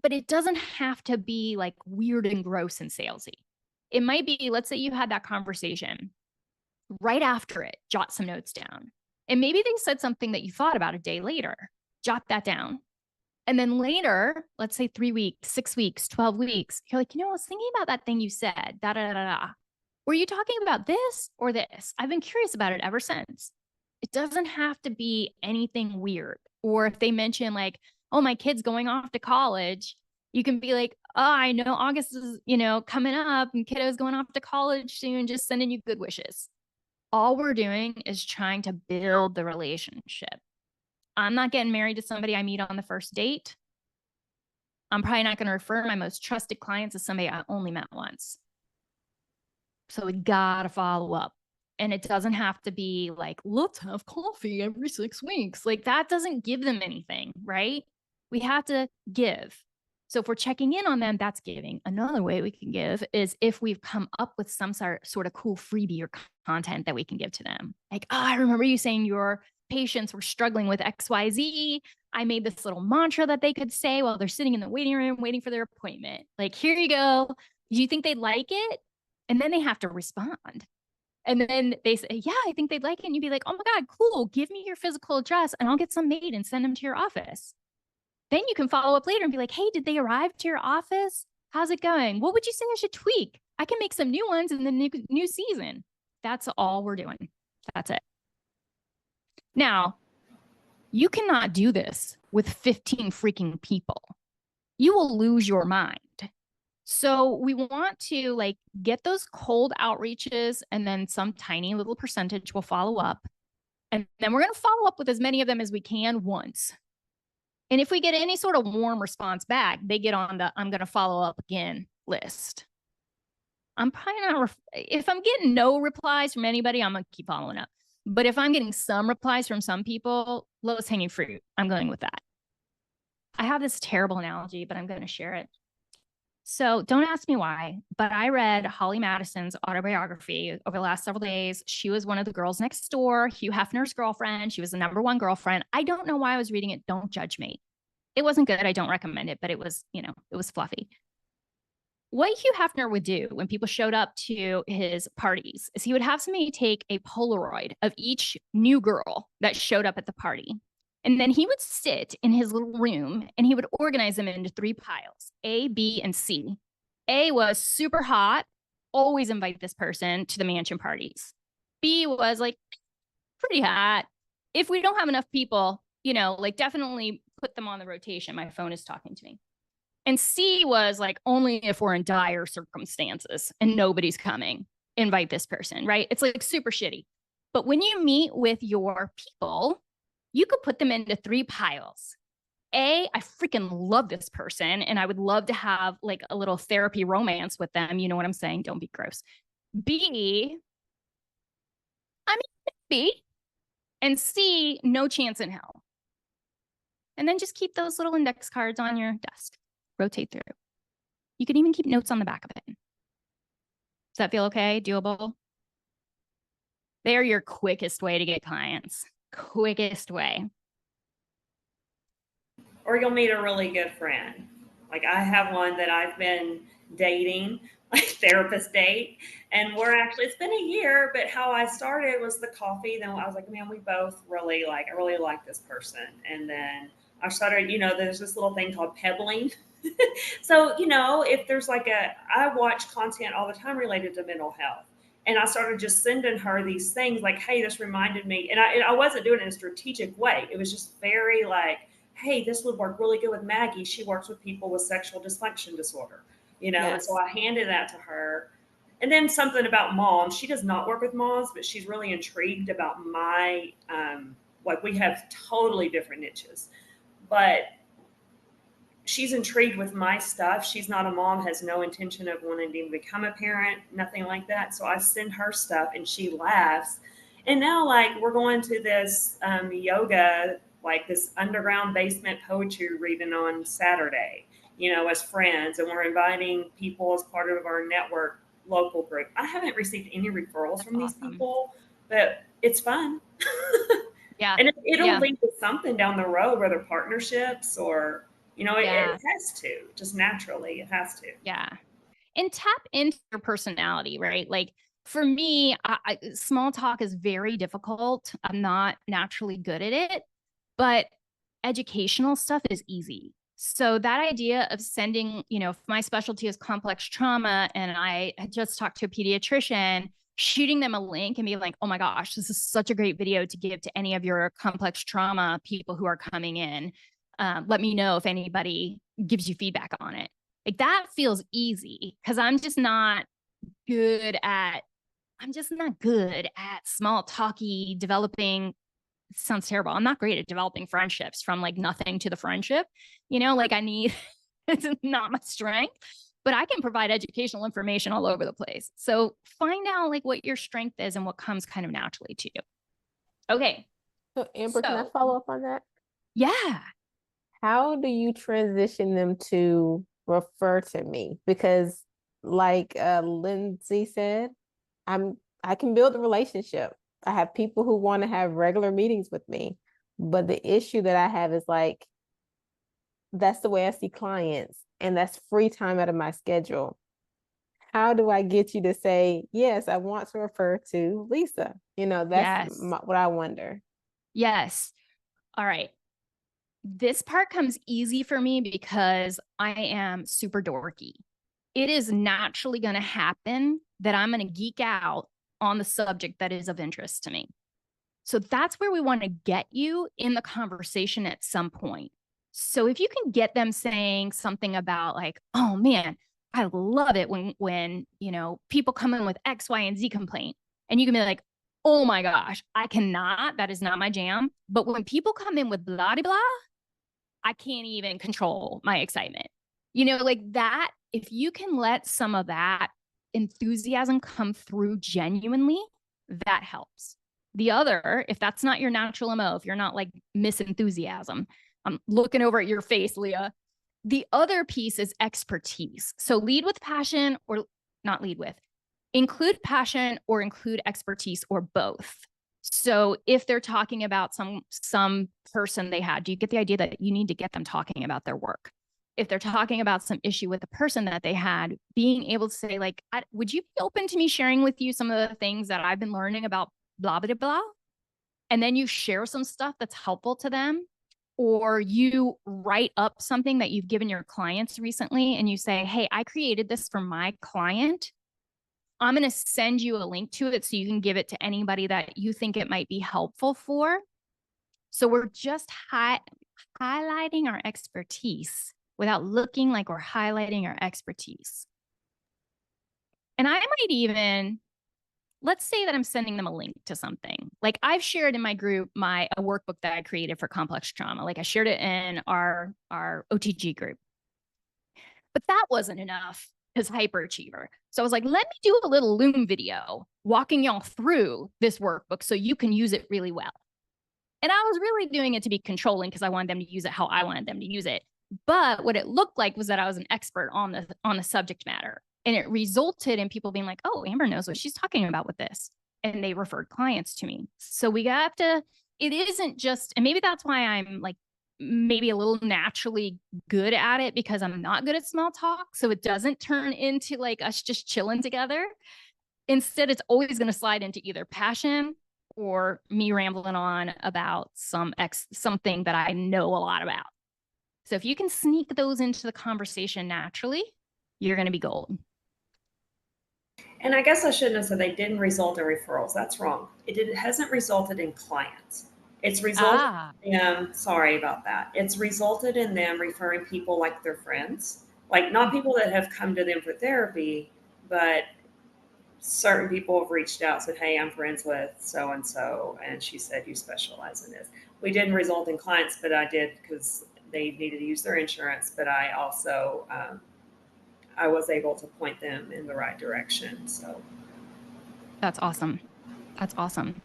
But it doesn't have to be like weird and gross and salesy. It might be, let's say you had that conversation. Right after it, jot some notes down. And maybe they said something that you thought about a day later. Jot that down. And then later, let's say 3 weeks, 6 weeks, 12 weeks, you're like, I was thinking about that thing you said, Were you talking about this or this? I've been curious about it ever since. It doesn't have to be anything weird. Or if they mention like, oh, my kid's going off to college, you can be like, oh, I know August is, coming up and kiddo's going off to college soon, just sending you good wishes. All we're doing is trying to build the relationship. I'm not getting married to somebody I meet on the first date. I'm probably not going to refer my most trusted clients as somebody I only met once. So we got to follow up. And it doesn't have to be like, let's have coffee every 6 weeks. Like that doesn't give them anything, right? We have to give. So if we're checking in on them, that's giving. Another way we can give is if we've come up with some sort of cool freebie or content that we can give to them. Like, oh, I remember you saying your patients were struggling with XYZ. I made this little mantra that they could say while they're sitting in the waiting room waiting for their appointment. Like, here you go. Do you think they'd like it? And then they have to respond. And then they say, yeah, I think they'd like it. And you'd be like, oh my God, cool. Give me your physical address and I'll get some made and send them to your office. Then you can follow up later and be like, hey, did they arrive to your office? How's it going? What would you say I should tweak? I can make some new ones in the new season. That's all we're doing. That's it. Now, you cannot do this with 15 freaking people. You will lose your mind. So we want to like get those cold outreaches, and then some tiny little percentage will follow up. And then we're going to follow up with as many of them as we can once. And if we get any sort of warm response back, they get on the I'm going to follow up again list. I'm probably not, if I'm getting no replies from anybody, I'm going to keep following up. But if I'm getting some replies from some people, lowest hanging fruit, I'm going with that. I have this terrible analogy, but I'm going to share it. So don't ask me why, but I read Holly Madison's autobiography over the last several days. She was one of the girls next door, Hugh Hefner's girlfriend. She was the #1 girlfriend. I don't know why I was reading it. Don't judge me. It wasn't good. I don't recommend it, but it was, you know, it was fluffy. What Hugh Hefner would do when people showed up to his parties is he would have somebody take a Polaroid of each new girl that showed up at the party. And then he would sit in his little room and he would organize them into 3 piles, A, B, and C. A was super hot, always invite this person to the mansion parties. B was like pretty hot. If we don't have enough people, you know, like definitely put them on the rotation. My phone is talking to me. And C was like, only if we're in dire circumstances and nobody's coming, invite this person, right? It's like super shitty. But when you meet with your people, you could put them into 3 piles. A, I freaking love this person and I would love to have like a little therapy romance with them. You know what I'm saying? Don't be gross. B, I mean, B. And C, no chance in hell. And then just keep those little index cards on your desk. Rotate through. You can even keep notes on the back of it. Does that feel okay? Doable? They are your quickest way to get clients. Quickest way. Or you'll meet a really good friend. Like I have one that I've been dating, like therapist date. And we're actually, it's been a year, but how I started was the coffee. Then I was like, man, we both really like, I really like this person. And then I started, you know, there's this little thing called pebbling. So, you know, if there's like I watch content all the time related to mental health. And I started just sending her these things like, hey, this reminded me. And I wasn't doing it in a strategic way. It was just very like, hey, this would work really good with Maggie. She works with people with sexual dysfunction disorder, you know? Yes. And so I handed that to her. And then something about moms. She does not work with moms, but she's really intrigued about my, like we have totally different niches, but she's intrigued with my stuff. She's not a mom, has no intention of wanting to become a parent, nothing like that. So I send her stuff and she laughs. And now like we're going to this yoga, like this underground basement poetry reading on Saturday, you know, as friends. And we're inviting people as part of our network local group. I haven't received any referrals from these people, but it's fun. Yeah. And it'll lead to something down the road, whether partnerships or, you know, it has to, just naturally, it has to. Yeah. And tap into your personality, right? Like for me, small talk is very difficult. I'm not naturally good at it, but educational stuff is easy. So that idea of sending, you know, if my specialty is complex trauma and I had just talked to a pediatrician, shooting them a link and be like, oh my gosh, this is such a great video to give to any of your complex trauma people who are coming in. Let me know if anybody gives you feedback on it. Like that feels easy because I'm just not good at small talky developing. It sounds terrible. I'm not great at developing friendships from like nothing to the friendship, you know, like it's not my strength, but I can provide educational information all over the place. So find out like what your strength is and what comes kind of naturally to you. Okay. So Amber, can I follow up on that? Yeah. How do you transition them to refer to me? Because like Lindsay said, I can build a relationship. I have people who want to have regular meetings with me, but the issue that I have is like, that's the way I see clients and that's free time out of my schedule. How do I get you to say, yes, I want to refer to Lisa? You know, that's what I wonder. Yes. All right. This part comes easy for me because I am super dorky. It is naturally going to happen that I'm going to geek out on the subject that is of interest to me. So that's where we want to get you in the conversation at some point. So if you can get them saying something about like, oh man, I love it when, people come in with X, Y, and Z complaint and you can be like, oh my gosh, I cannot, that is not my jam. But when people come in with blah, blah, blah, I can't even control my excitement. Like that, if you can let some of that enthusiasm come through genuinely, that helps. The other, if that's not your natural MO, if you're not like Miss Enthusiasm, I'm looking over at your face, Leah. The other piece is expertise. So lead with passion, or not lead with, include passion or include expertise, or both. So if they're talking about some person they had, do you get the idea that you need to get them talking about their work? If they're talking about some issue with the person that they had, being able to say like, would you be open to me sharing with you some of the things that I've been learning about blah, blah, blah? And then you share some stuff that's helpful to them, or you write up something that you've given your clients recently and you say, hey, I created this for my client. I'm going to send you a link to it so you can give it to anybody that you think it might be helpful for. So we're just highlighting our expertise without looking like we're highlighting our expertise. And I might even, let's say that I'm sending them a link to something. Like I've shared in my group a workbook that I created for complex trauma. Like I shared it in our OTG group. But that wasn't enough as hyperachiever. So I was like, let me do a little Loom video walking y'all through this workbook so you can use it really well. And I was really doing it to be controlling because I wanted them to use it how I wanted them to use it. But what it looked like was that I was an expert on the subject matter. And it resulted in people being like, oh, Amber knows what she's talking about with this. And they referred clients to me. So we have to, it isn't just, and maybe that's why I'm like maybe a little naturally good at it, because I'm not good at small talk. So it doesn't turn into like us just chilling together. Instead, it's always going to slide into either passion or me rambling on about something that I know a lot about. So if you can sneak those into the conversation naturally, you're going to be gold. And I guess I shouldn't have said they didn't result in referrals. That's wrong. It hasn't resulted in clients. It's resulted in them, sorry about that. It's resulted in them referring people like their friends, like not people that have come to them for therapy, but certain people have reached out, said, hey, I'm friends with so-and-so, and she said you specialize in this. We didn't result in clients, but I did because they needed to use their insurance, but I also, I was able to point them in the right direction. So that's awesome. That's awesome.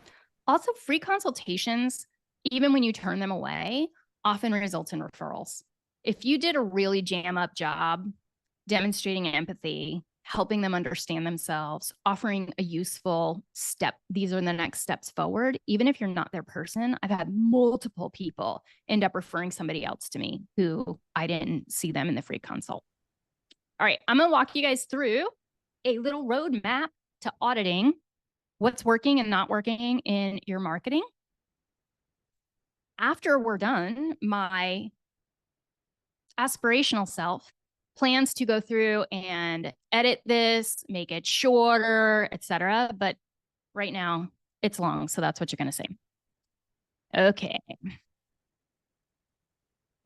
Also, free consultations, even when you turn them away, often result in referrals. If you did a really jam up job demonstrating empathy, helping them understand themselves, offering a useful step, these are the next steps forward. Even if you're not their person, I've had multiple people end up referring somebody else to me who I didn't see them in the free consult. All right, I'm gonna walk you guys through a little roadmap to auditing what's working and not working in your marketing. After we're done, my aspirational self plans to go through and edit this, make it shorter, etc. But right now it's long, so that's what you're going to say. Okay.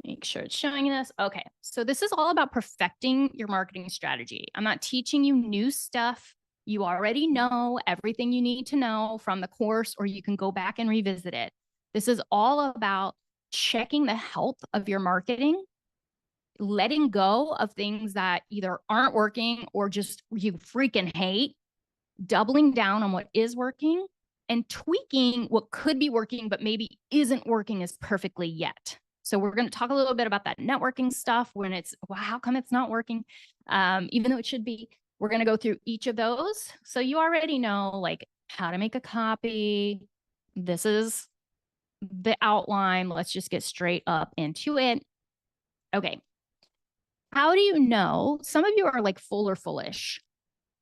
Make sure it's showing us. Okay, so this is all about perfecting your marketing strategy. I'm not teaching you new stuff. You already know everything you need to know from the course, or you can go back and revisit it. This is all about checking the health of your marketing, letting go of things that either aren't working or just you freaking hate, doubling down on what is working, and tweaking what could be working but maybe isn't working as perfectly yet. So we're going to talk a little bit about that networking stuff when it's, well, how come it's not working? Even though it should be. We're going to go through each of those. So you already know like how to make a copy. This is the outline. Let's just get straight up into it. Okay. How do you know? Some of you are like full or foolish.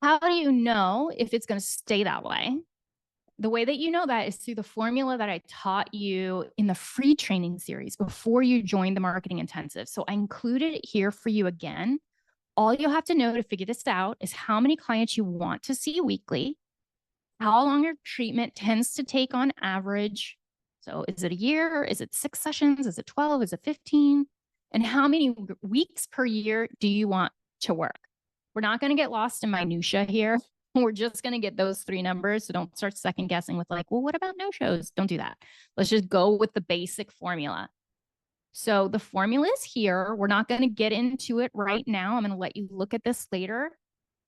How do you know if it's going to stay that way? The way that you know that is through the formula that I taught you in the free training series before you joined the marketing intensive. So I included it here for you again. All you'll have to know to figure this out is how many clients you want to see weekly, how long your treatment tends to take on average. So is it a year? Is it 6 sessions? Is it 12? Is it 15? And how many weeks per year do you want to work? We're not going to get lost in minutia here. We're just going to get those 3 numbers. So don't start second guessing with like, well, what about no-shows? Don't do that. Let's just go with the basic formula. So the formula is here. We're not going to get into it right now. I'm going to let you look at this later.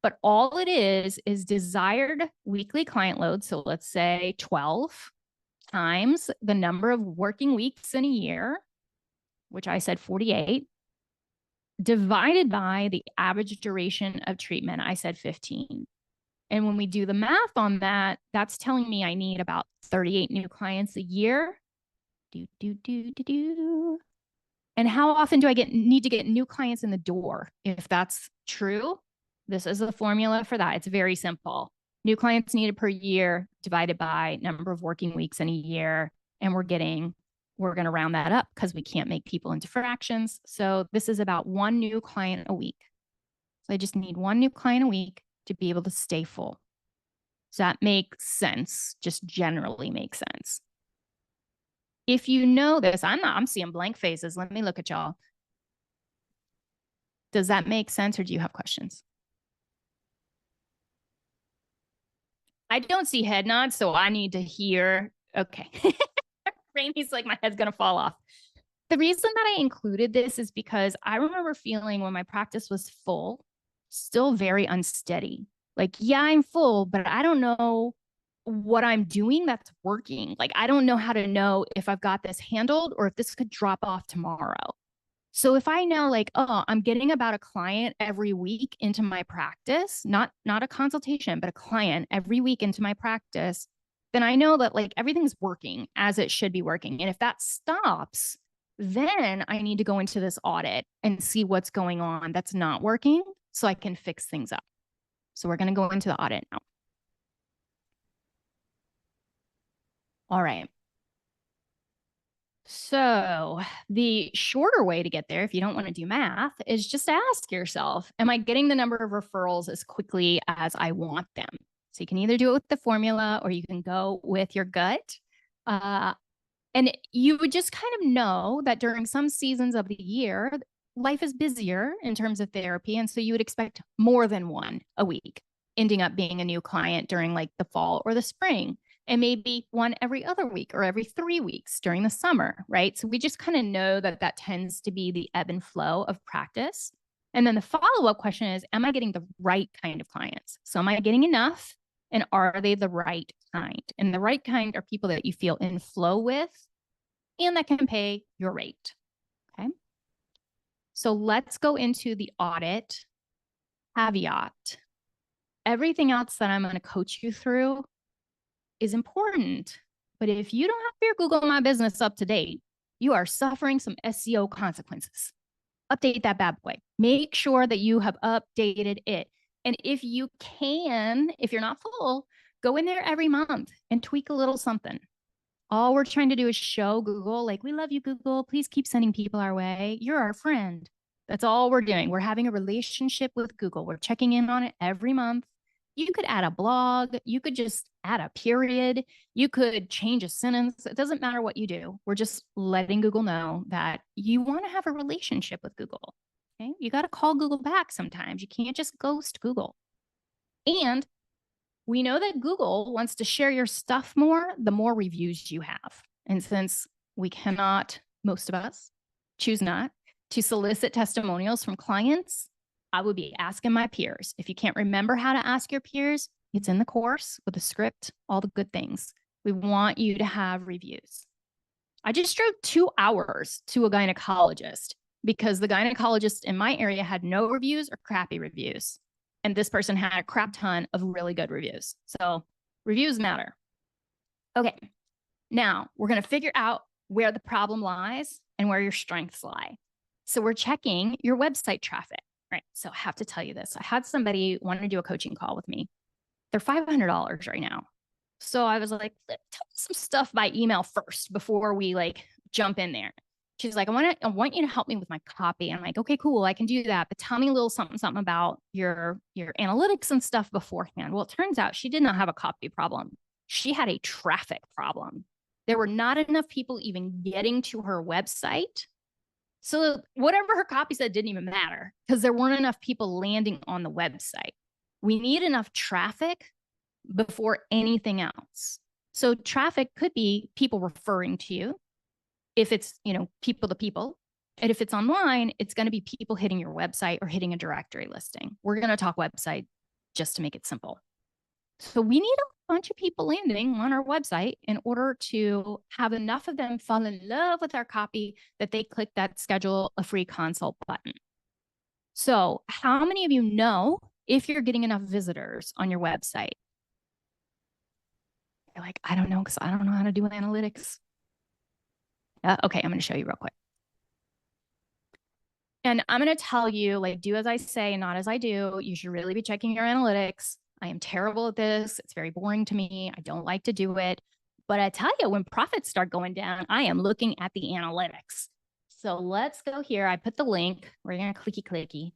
But all it is desired weekly client load. So let's say 12 times the number of working weeks in a year, which I said 48, divided by the average duration of treatment. I said 15. And when we do the math on that, that's telling me I need about 38 new clients a year. And how often do I need to get new clients in the door? If that's true, this is the formula for that. It's very simple. New clients needed per year divided by number of working weeks in a year. And we're going to round that up because we can't make people into fractions. So this is about 1 new client a week. So I just need 1 new client a week to be able to stay full. Does that make sense? Just generally make sense. If you know this, I'm seeing blank faces. Let me look at y'all. Does that make sense or do you have questions? I don't see head nods, so I need to hear. Okay. Rainey's like, my head's going to fall off. The reason that I included this is because I remember feeling when my practice was full, still very unsteady. Like, yeah, I'm full, but I don't know what I'm doing that's working. Like, I don't know how to know if I've got this handled or if this could drop off tomorrow. So if I know like, oh, I'm getting about a client every week into my practice, not a consultation, but a client every week into my practice, then I know that like everything's working as it should be working. And if that stops, then I need to go into this audit and see what's going on that's not working so I can fix things up. So we're going to go into the audit now. All right. So the shorter way to get there, if you don't want to do math, is just ask yourself, am I getting the number of referrals as quickly as I want them? So you can either do it with the formula or you can go with your gut. And you would just kind of know that during some seasons of the year, life is busier in terms of therapy. And so you would expect more than 1 a week, ending up being a new client during like the fall or the spring. And maybe 1 every other week or every 3 weeks during the summer, right? So we just kind of know that that tends to be the ebb and flow of practice. And then the follow-up question is, am I getting the right kind of clients? So am I getting enough? And are they the right kind? And the right kind are people that you feel in flow with and that can pay your rate, okay? So let's go into the audit caveat. Everything else that I'm going to coach you through is important. But if you don't have your Google My Business up to date, you are suffering some SEO consequences. Update that bad boy. Make sure that you have updated it. And if you can, if you're not full, go in there every month and tweak a little something. All we're trying to do is show Google, like, we love you, Google. Please keep sending people our way. You're our friend. That's all we're doing. We're having a relationship with Google. We're checking in on it every month. You could add a blog. You could just add a period. You could change a sentence. It doesn't matter what you do. We're just letting Google know that you want to have a relationship with Google. Okay? You got to call Google back sometimes. You can't just ghost Google. And we know that Google wants to share your stuff more, the more reviews you have. And since we cannot, most of us, choose not to solicit testimonials from clients, I would be asking my peers. If you can't remember how to ask your peers, it's in the course with a script, all the good things. We want you to have reviews. I just drove 2 hours to a gynecologist because the gynecologist in my area had no reviews or crappy reviews. And this person had a crap ton of really good reviews. So reviews matter. Okay, now we're going to figure out where the problem lies and where your strengths lie. So we're checking your website traffic. Right. So I have to tell you this. I had somebody want to do a coaching call with me. They're $500 right now. So I was like, tell me some stuff by email first before we like jump in there. She's like, I want you to help me with my copy. I'm like, okay, cool. I can do that. But tell me a little something about your analytics and stuff beforehand. Well, it turns out she did not have a copy problem. She had a traffic problem. There were not enough people even getting to her website So whatever her copy said didn't even matter because there weren't enough people landing on the website. We need enough traffic before anything else. So traffic could be people referring to you. If it's, people to people. And if it's online, it's going to be people hitting your website or hitting a directory listing. We're going to talk website just to make it simple. So we need a bunch of people landing on our website in order to have enough of them fall in love with our copy that they click that schedule a free consult button. So how many of you know if you're getting enough visitors on your website? You're like, I don't know because I don't know how to do analytics. Okay, I'm going to show you real quick. And I'm going to tell you, like, do as I say, not as I do. You should really be checking your analytics. I am terrible at this. It's very boring to me. I don't like to do it. But I tell you, when profits start going down, I am looking at the analytics. So let's go here. I put the link. We're going to clicky.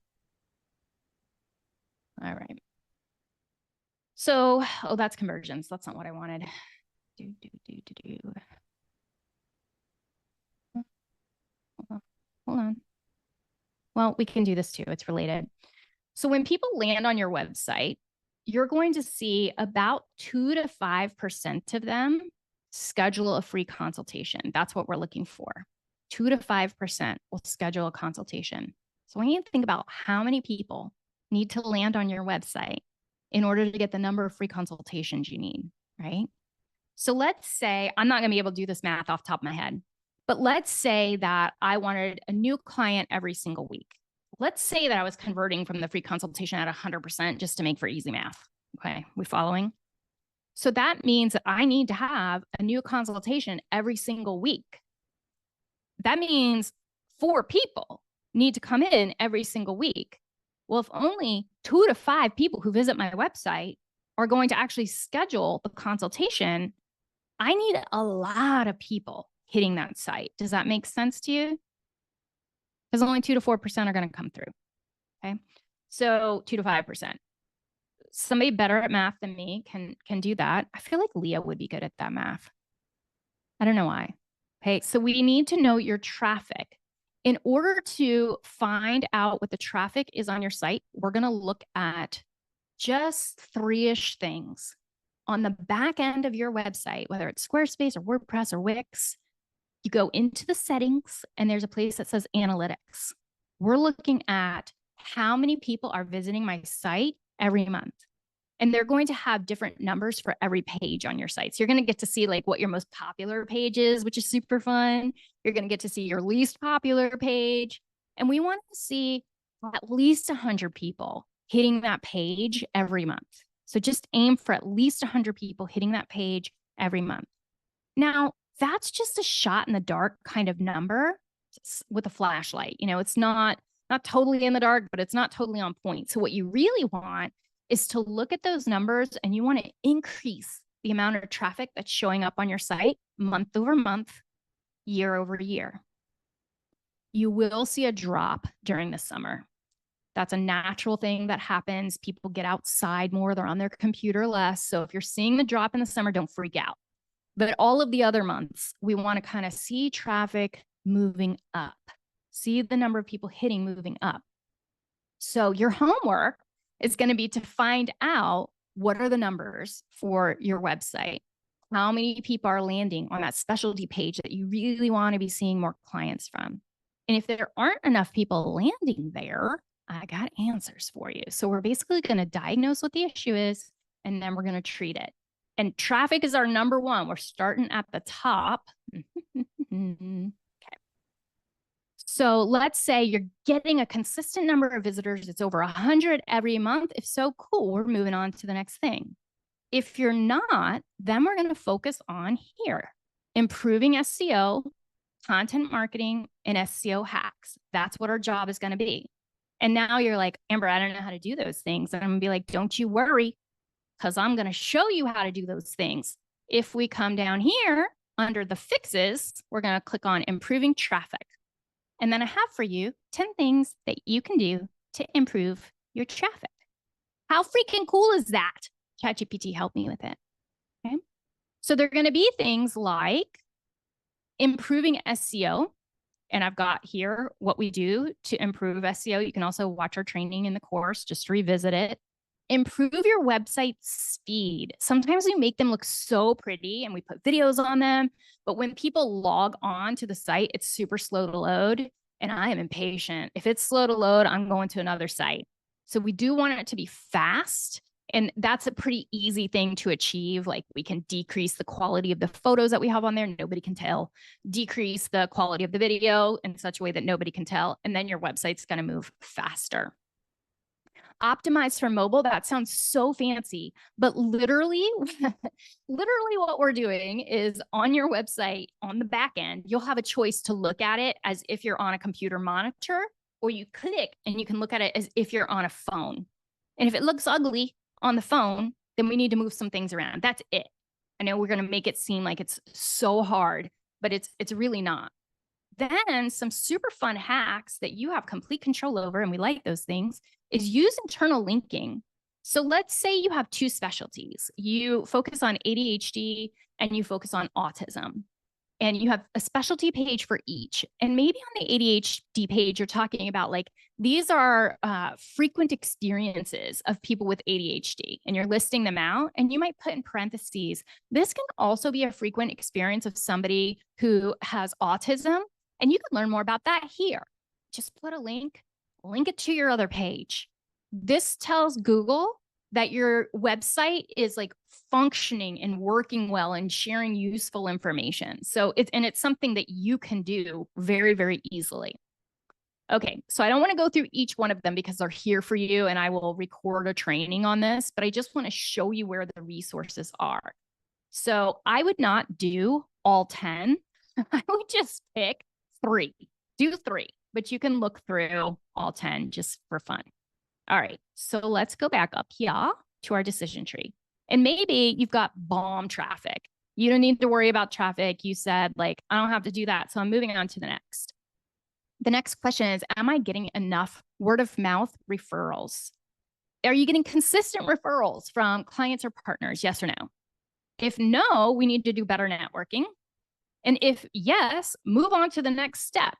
All right. So, that's conversions. That's not what I wanted. Hold on. Well, we can do this too. It's related. So when people land on your website, you're going to see about 2 to 5% of them schedule a free consultation. That's what we're looking for. 2 to 5% will schedule a consultation. So I want you to think about how many people need to land on your website in order to get the number of free consultations you need, right? So let's say, I'm not going to be able to do this math off the top of my head, but let's say that I wanted a new client every single week. Let's say that I was converting from the free consultation at 100% just to make for easy math. Okay, we following? So that means that I need to have a new consultation every single week. That means 4 people need to come in every single week. Well, if only 2 to 5 people who visit my website are going to actually schedule the consultation, I need a lot of people hitting that site. Does that make sense to you? Because only 2 to 4% are going to come through. Okay, so 2 to 5%. Somebody better at math than me can do that. I feel like Leah would be good at that math. I don't know why. Okay, so we need to know your traffic. In order to find out what the traffic is on your site, we're going to look at just 3-ish things. On the back end of your website, whether it's Squarespace or WordPress or Wix, you go into the settings and there's a place that says analytics. We're looking at how many people are visiting my site every month. And they're going to have different numbers for every page on your site. So you're going to get to see like what your most popular page is, which is super fun. You're going to get to see your least popular page. And we want to see at least 100 people hitting that page every month. So just aim for at least 100 people hitting that page every month. Now, that's just a shot in the dark kind of number with a flashlight. It's not totally in the dark, but it's not totally on point. So what you really want is to look at those numbers and you want to increase the amount of traffic that's showing up on your site month over month, year over year. You will see a drop during the summer. That's a natural thing that happens. People get outside more, they're on their computer less. So if you're seeing the drop in the summer, don't freak out. But all of the other months, we want to kind of see traffic moving up, see the number of people hitting moving up. So your homework is going to be to find out what are the numbers for your website, how many people are landing on that specialty page that you really want to be seeing more clients from. And if there aren't enough people landing there, I got answers for you. So we're basically going to diagnose what the issue is, and then we're going to treat it. And traffic is our number one. We're starting at the top. Okay. So let's say you're getting a consistent number of visitors. It's over 100 every month. If so, cool. We're moving on to the next thing. If you're not, then we're going to focus on here, improving SEO, content marketing, and SEO hacks. That's what our job is going to be. And now you're like, Amber, I don't know how to do those things. And I'm going to be like, don't you worry, because I'm going to show you how to do those things. If we come down here under the fixes, we're going to click on improving traffic. And then I have for you 10 things that you can do to improve your traffic. How freaking cool is that? ChatGPT helped me with it. Okay. So they're going to be things like improving SEO And I've got here what we do to improve SEO. You can also watch our training in the course, just to revisit it. Improve your website speed. Sometimes we make them look so pretty and we put videos on them, but when people log on to the site, it's super slow to load. And I am impatient. If it's slow to load, I'm going to another site. So we do want it to be fast. And that's a pretty easy thing to achieve. Like, we can decrease the quality of the photos that we have on there. Nobody can tell. Decrease the quality of the video in such a way that nobody can tell. And then your website's going to move faster. Optimize for mobile. That sounds so fancy, but literally, literally what we're doing is on your website, on the back end, you'll have a choice to look at it as if you're on a computer monitor, or you click and you can look at it as if you're on a phone. And if it looks ugly on the phone, then we need to move some things around. That's it. I know we're going to make it seem like it's so hard, but it's really not. Then some super fun hacks that you have complete control over, and we like those things, is use internal linking. So let's say you have two specialties. You focus on ADHD and you focus on autism. And you have a specialty page for each. And maybe on the ADHD page, you're talking about like, these are frequent experiences of people with ADHD, and you're listing them out. And you might put in parentheses, this can also be a frequent experience of somebody who has autism. And you can learn more about that here. Just put a link it to your other page. This tells Google that your website is like functioning and working well and sharing useful information. So it's something that you can do very, very easily. Okay, so I don't want to go through each one of them because they're here for you, and I will record a training on this, but I just want to show you where the resources are. So I would not do all 10. I would just pick 3. Do 3, but you can look through all 10 just for fun. All right, so let's go back up here to our decision tree. And maybe you've got bomb traffic. You don't need to worry about traffic. You said, like, I don't have to do that. So I'm moving on to the next. The next question is, am I getting enough word of mouth referrals? Are you getting consistent referrals from clients or partners? Yes or no? If no, we need to do better networking. And if yes, move on to the next step.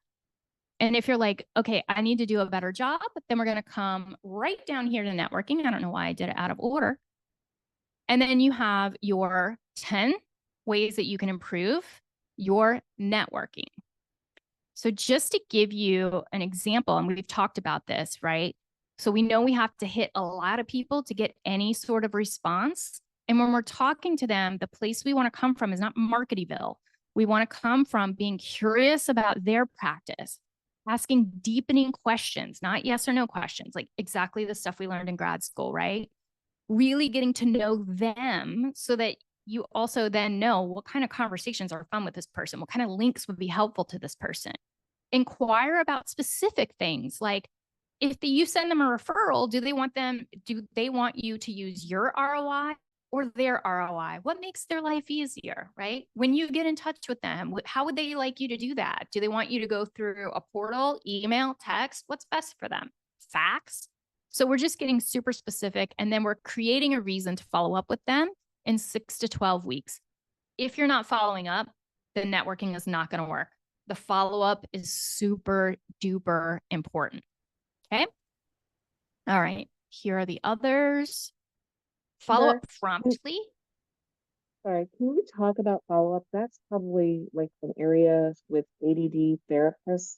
And if you're like, okay, I need to do a better job, then we're going to come right down here to networking. I don't know why I did it out of order. And then you have your 10 ways that you can improve your networking. So just to give you an example, and we've talked about this, right? So we know we have to hit a lot of people to get any sort of response. And when we're talking to them, the place we want to come from is not Marketyville. We want to come from being curious about their practice, asking deepening questions, not yes or no questions, like exactly the stuff we learned in grad school, right? Really getting to know them so that you also then know what kind of conversations are fun with this person, what kind of links would be helpful to this person. Inquire about specific things, like if you send them a referral, do they want you to use your ROI or their ROI? What makes their life easier, right? When you get in touch with them, how would they like you to do that? Do they want you to go through a portal, email, text? What's best for them? Fax? So we're just getting super specific, and then we're creating a reason to follow up with them in 6 to 12 weeks. If you're not following up, the networking is not going to work. The follow-up is super duper important. Okay. All right. Here are the others. Follow up promptly. Sorry, can we talk about follow-up? That's probably like an area with ADD therapists,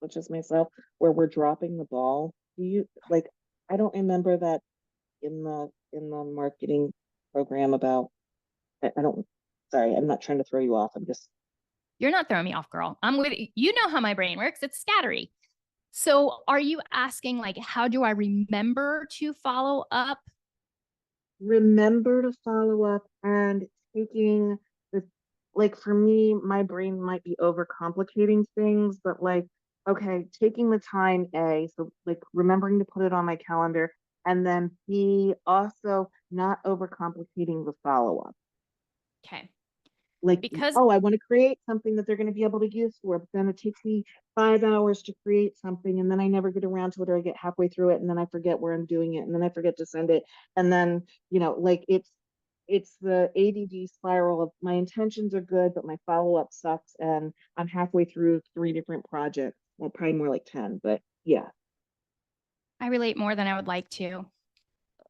which is myself, where we're dropping the ball. Do you like, I don't remember that in the marketing program about, I don't, sorry, I'm not trying to throw you off. I'm just. You're not throwing me off, girl. I'm with you. You know how my brain works. It's scattery. So are you asking, like, how do I remember to follow up? Remember to follow up, and taking the, like, for me, my brain might be overcomplicating things, but like, okay, taking the time, so like remembering to put it on my calendar, and then B, also not overcomplicating the follow-up. Okay. Like, because, oh, I want to create something that they're going to be able to use for, but then it takes me 5 hours to create something, and then I never get around to it, or I get halfway through it, and then I forget where I'm doing it, and then I forget to send it. And then, like, it's it's the ADD spiral of my intentions are good, but my follow-up sucks, and I'm halfway through 3 different projects. Well, probably more like 10, but yeah. I relate more than I would like to.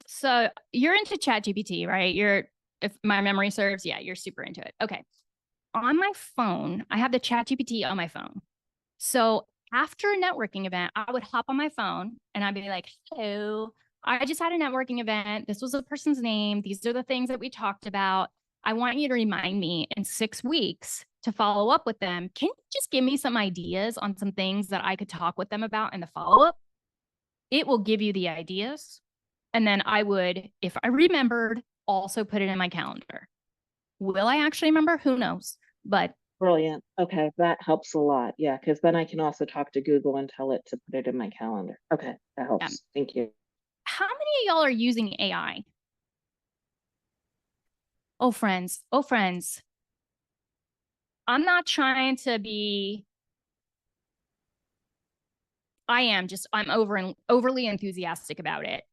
So you're into ChatGPT, right? If my memory serves, yeah, you're super into it. Okay. On my phone, I have the ChatGPT on my phone. So after a networking event, I would hop on my phone and I'd be like, hello, I just had a networking event. This was a person's name. These are the things that we talked about. I want you to remind me in 6 weeks to follow up with them. Can you just give me some ideas on some things that I could talk with them about in the follow-up? It will give you the ideas. And then I would, if I remembered, also put it in my calendar. Will I actually remember? Who knows? But Brilliant. Okay, that helps a lot. Yeah, because then I can also talk to Google and tell it to put it in my calendar. Okay, that helps. Thank you. How many of y'all are using AI? Oh, friends. I'm not trying to be, I'm overly enthusiastic about it.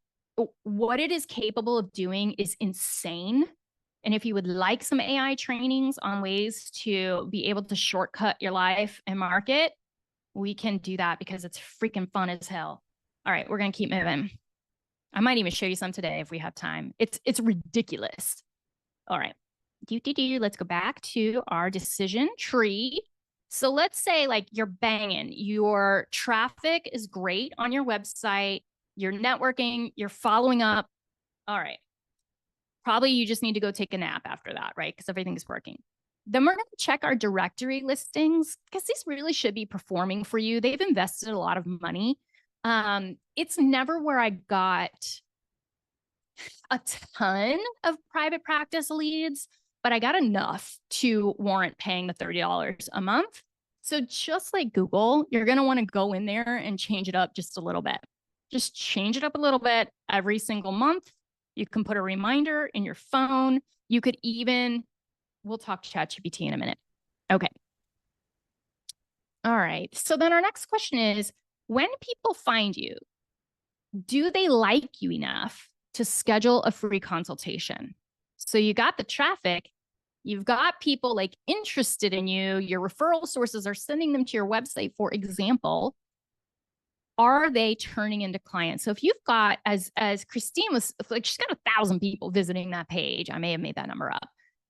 What it is capable of doing is insane. And if you would like some AI trainings on ways to be able to shortcut your life and market, we can do that because it's freaking fun as hell. All right, we're going to keep moving. I might even show you some today if we have time. It's ridiculous. All right. Let's go back to our decision tree. So let's say like you're banging, your traffic is great on your website, you're networking, you're following up. All right. Probably you just need to go take a nap after that, right? Because everything's working. Then we're going to check our directory listings because these really should be performing for you. They've invested a lot of money. It's never where I got a ton of private practice leads, but I got enough to warrant paying the $30 a month. So just like Google, you're going to want to go in there and change it up just a little bit. Just change it up a little bit every single month. You can put a reminder in your phone. You could even, we'll talk ChatGPT in a minute. Okay. All right. So then our next question is, when people find you, do they like you enough to schedule a free consultation? So you got the traffic, you've got people like interested in you, your referral sources are sending them to your website, for example. Are they turning into clients? So if you've got, as Christine was like, she's got 1,000 people visiting that page. I may have made that number up.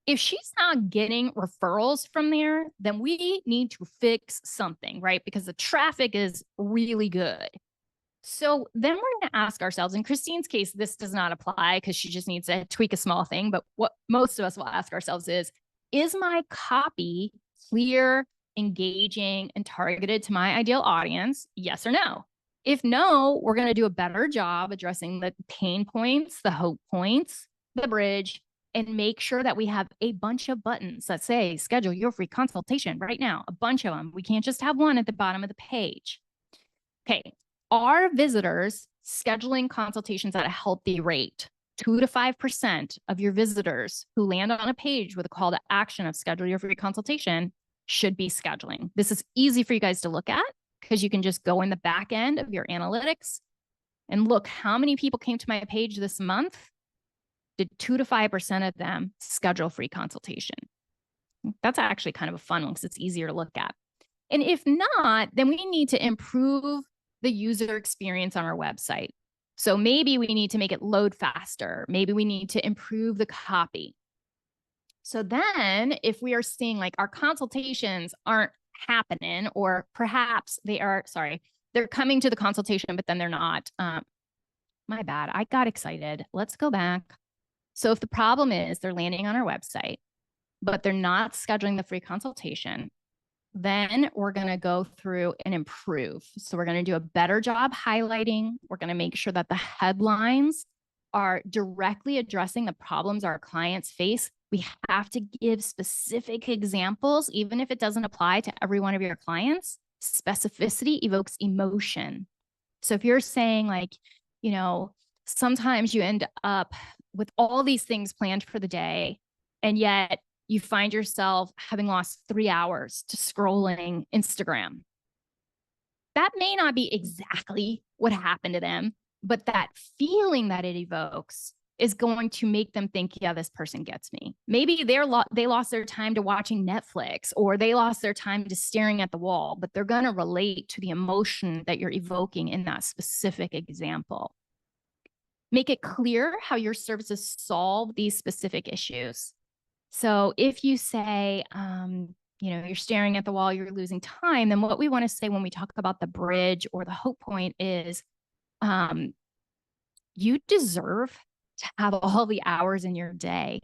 If she's not getting referrals from there, then we need to fix something, right? Because the traffic is really good. So then we're going to ask ourselves, in Christine's case, this does not apply because she just needs to tweak a small thing. But what most of us will ask ourselves is my copy clear, engaging, and targeted to my ideal audience? Yes or no? If no, we're going to do a better job addressing the pain points, the hope points, the bridge, and make sure that we have a bunch of buttons that say schedule your free consultation right now, a bunch of them. We can't just have one at the bottom of the page. Okay. Are visitors scheduling consultations at a healthy rate? 2 to 5% of your visitors who land on a page with a call to action of schedule your free consultation should be scheduling. This is easy for you guys to look at because you can just go in the back end of your analytics and look how many people came to my page this month. Did 2 to 5% of them schedule free consultation? That's actually kind of a fun one because it's easier to look at. And if not, then we need to improve the user experience on our website. So maybe we need to make it load faster. Maybe we need to improve the copy. So then if we are seeing like our consultations aren't happening, or perhaps they're coming to the consultation, but then they're not. My bad, I got excited. Let's go back. So if the problem is they're landing on our website, but they're not scheduling the free consultation, then we're going to go through and improve. So we're going to do a better job highlighting. We're going to make sure that the headlines are directly addressing the problems our clients face. We have to give specific examples, even if it doesn't apply to every one of your clients. Specificity evokes emotion. So if you're saying like, you know, sometimes you end up with all these things planned for the day, and yet you find yourself having lost 3 hours to scrolling Instagram. That may not be exactly what happened to them, but that feeling that it evokes is going to make them think, yeah, this person gets me. Maybe they lost their time to watching Netflix, or they lost their time to staring at the wall, but they're going to relate to the emotion that you're evoking in that specific example. Make it clear how your services solve these specific issues. So if you say, you're staring at the wall, you're losing time, then what we want to say when we talk about the bridge or the hope point is, you deserve to have all the hours in your day.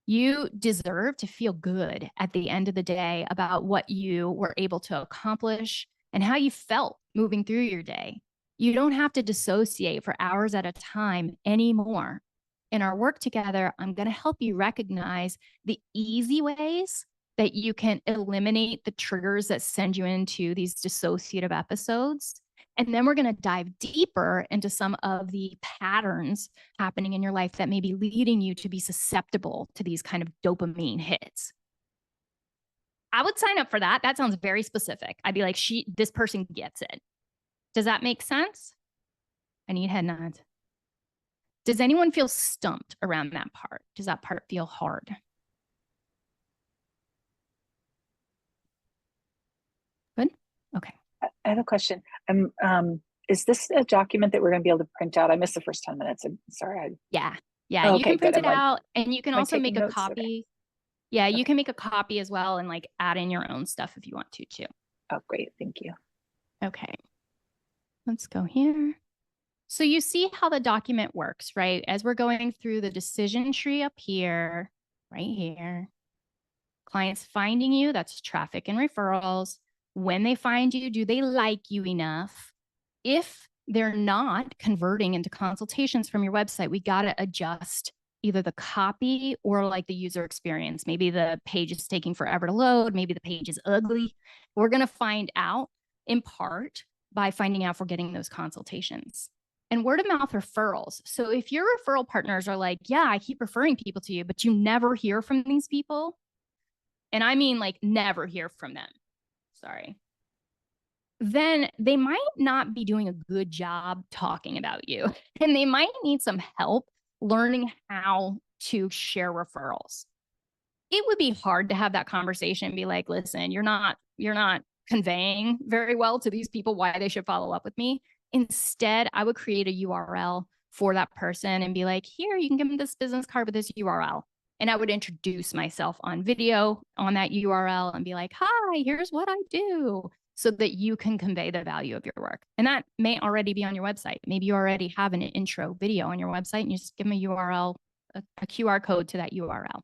You deserve to feel good at the end of the day about what you were able to accomplish and how you felt moving through your day. You don't have to dissociate for hours at a time anymore. In our work together, I'm going to help you recognize the easy ways that you can eliminate the triggers that send you into these dissociative episodes. And then we're going to dive deeper into some of the patterns happening in your life that may be leading you to be susceptible to these kind of dopamine hits. I would sign up for that. That sounds very specific. I'd be like, this person gets it. Does that make sense? I need head nods. Does anyone feel stumped around that part? Does that part feel hard? Good? Okay. I have a question. Is this a document that we're going to be able to print out? I missed the first 10 minutes. I'm sorry. Yeah. Oh, You can okay, print good. it out, and you can am I also make taking a notes? copy. Okay. Yeah, you can make a copy as well and like add in your own stuff if you want to too. Oh, great. Thank you. Okay. Let's go here. So you see how the document works, right? As we're going through the decision tree up here, right here, clients finding you, that's traffic and referrals. When they find you, do they like you enough? If they're not converting into consultations from your website, we got to adjust either the copy or like the user experience. Maybe the page is taking forever to load. Maybe the page is ugly. We're going to find out in part by finding out if we're getting those consultations. And word of mouth referrals. So if your referral partners are like, yeah, I keep referring people to you, but you never hear from these people. And I mean like never hear from them. Sorry. Then they might not be doing a good job talking about you. And they might need some help learning how to share referrals. It would be hard to have that conversation and be like, listen, you're not conveying very well to these people why they should follow up with me. Instead, I would create a URL for that person and be like, here, you can give them this business card with this URL. And I would introduce myself on video on that URL and be like, hi, here's what I do, so that you can convey the value of your work. And that may already be on your website. Maybe you already have an intro video on your website and you just give them a URL, a QR code to that URL.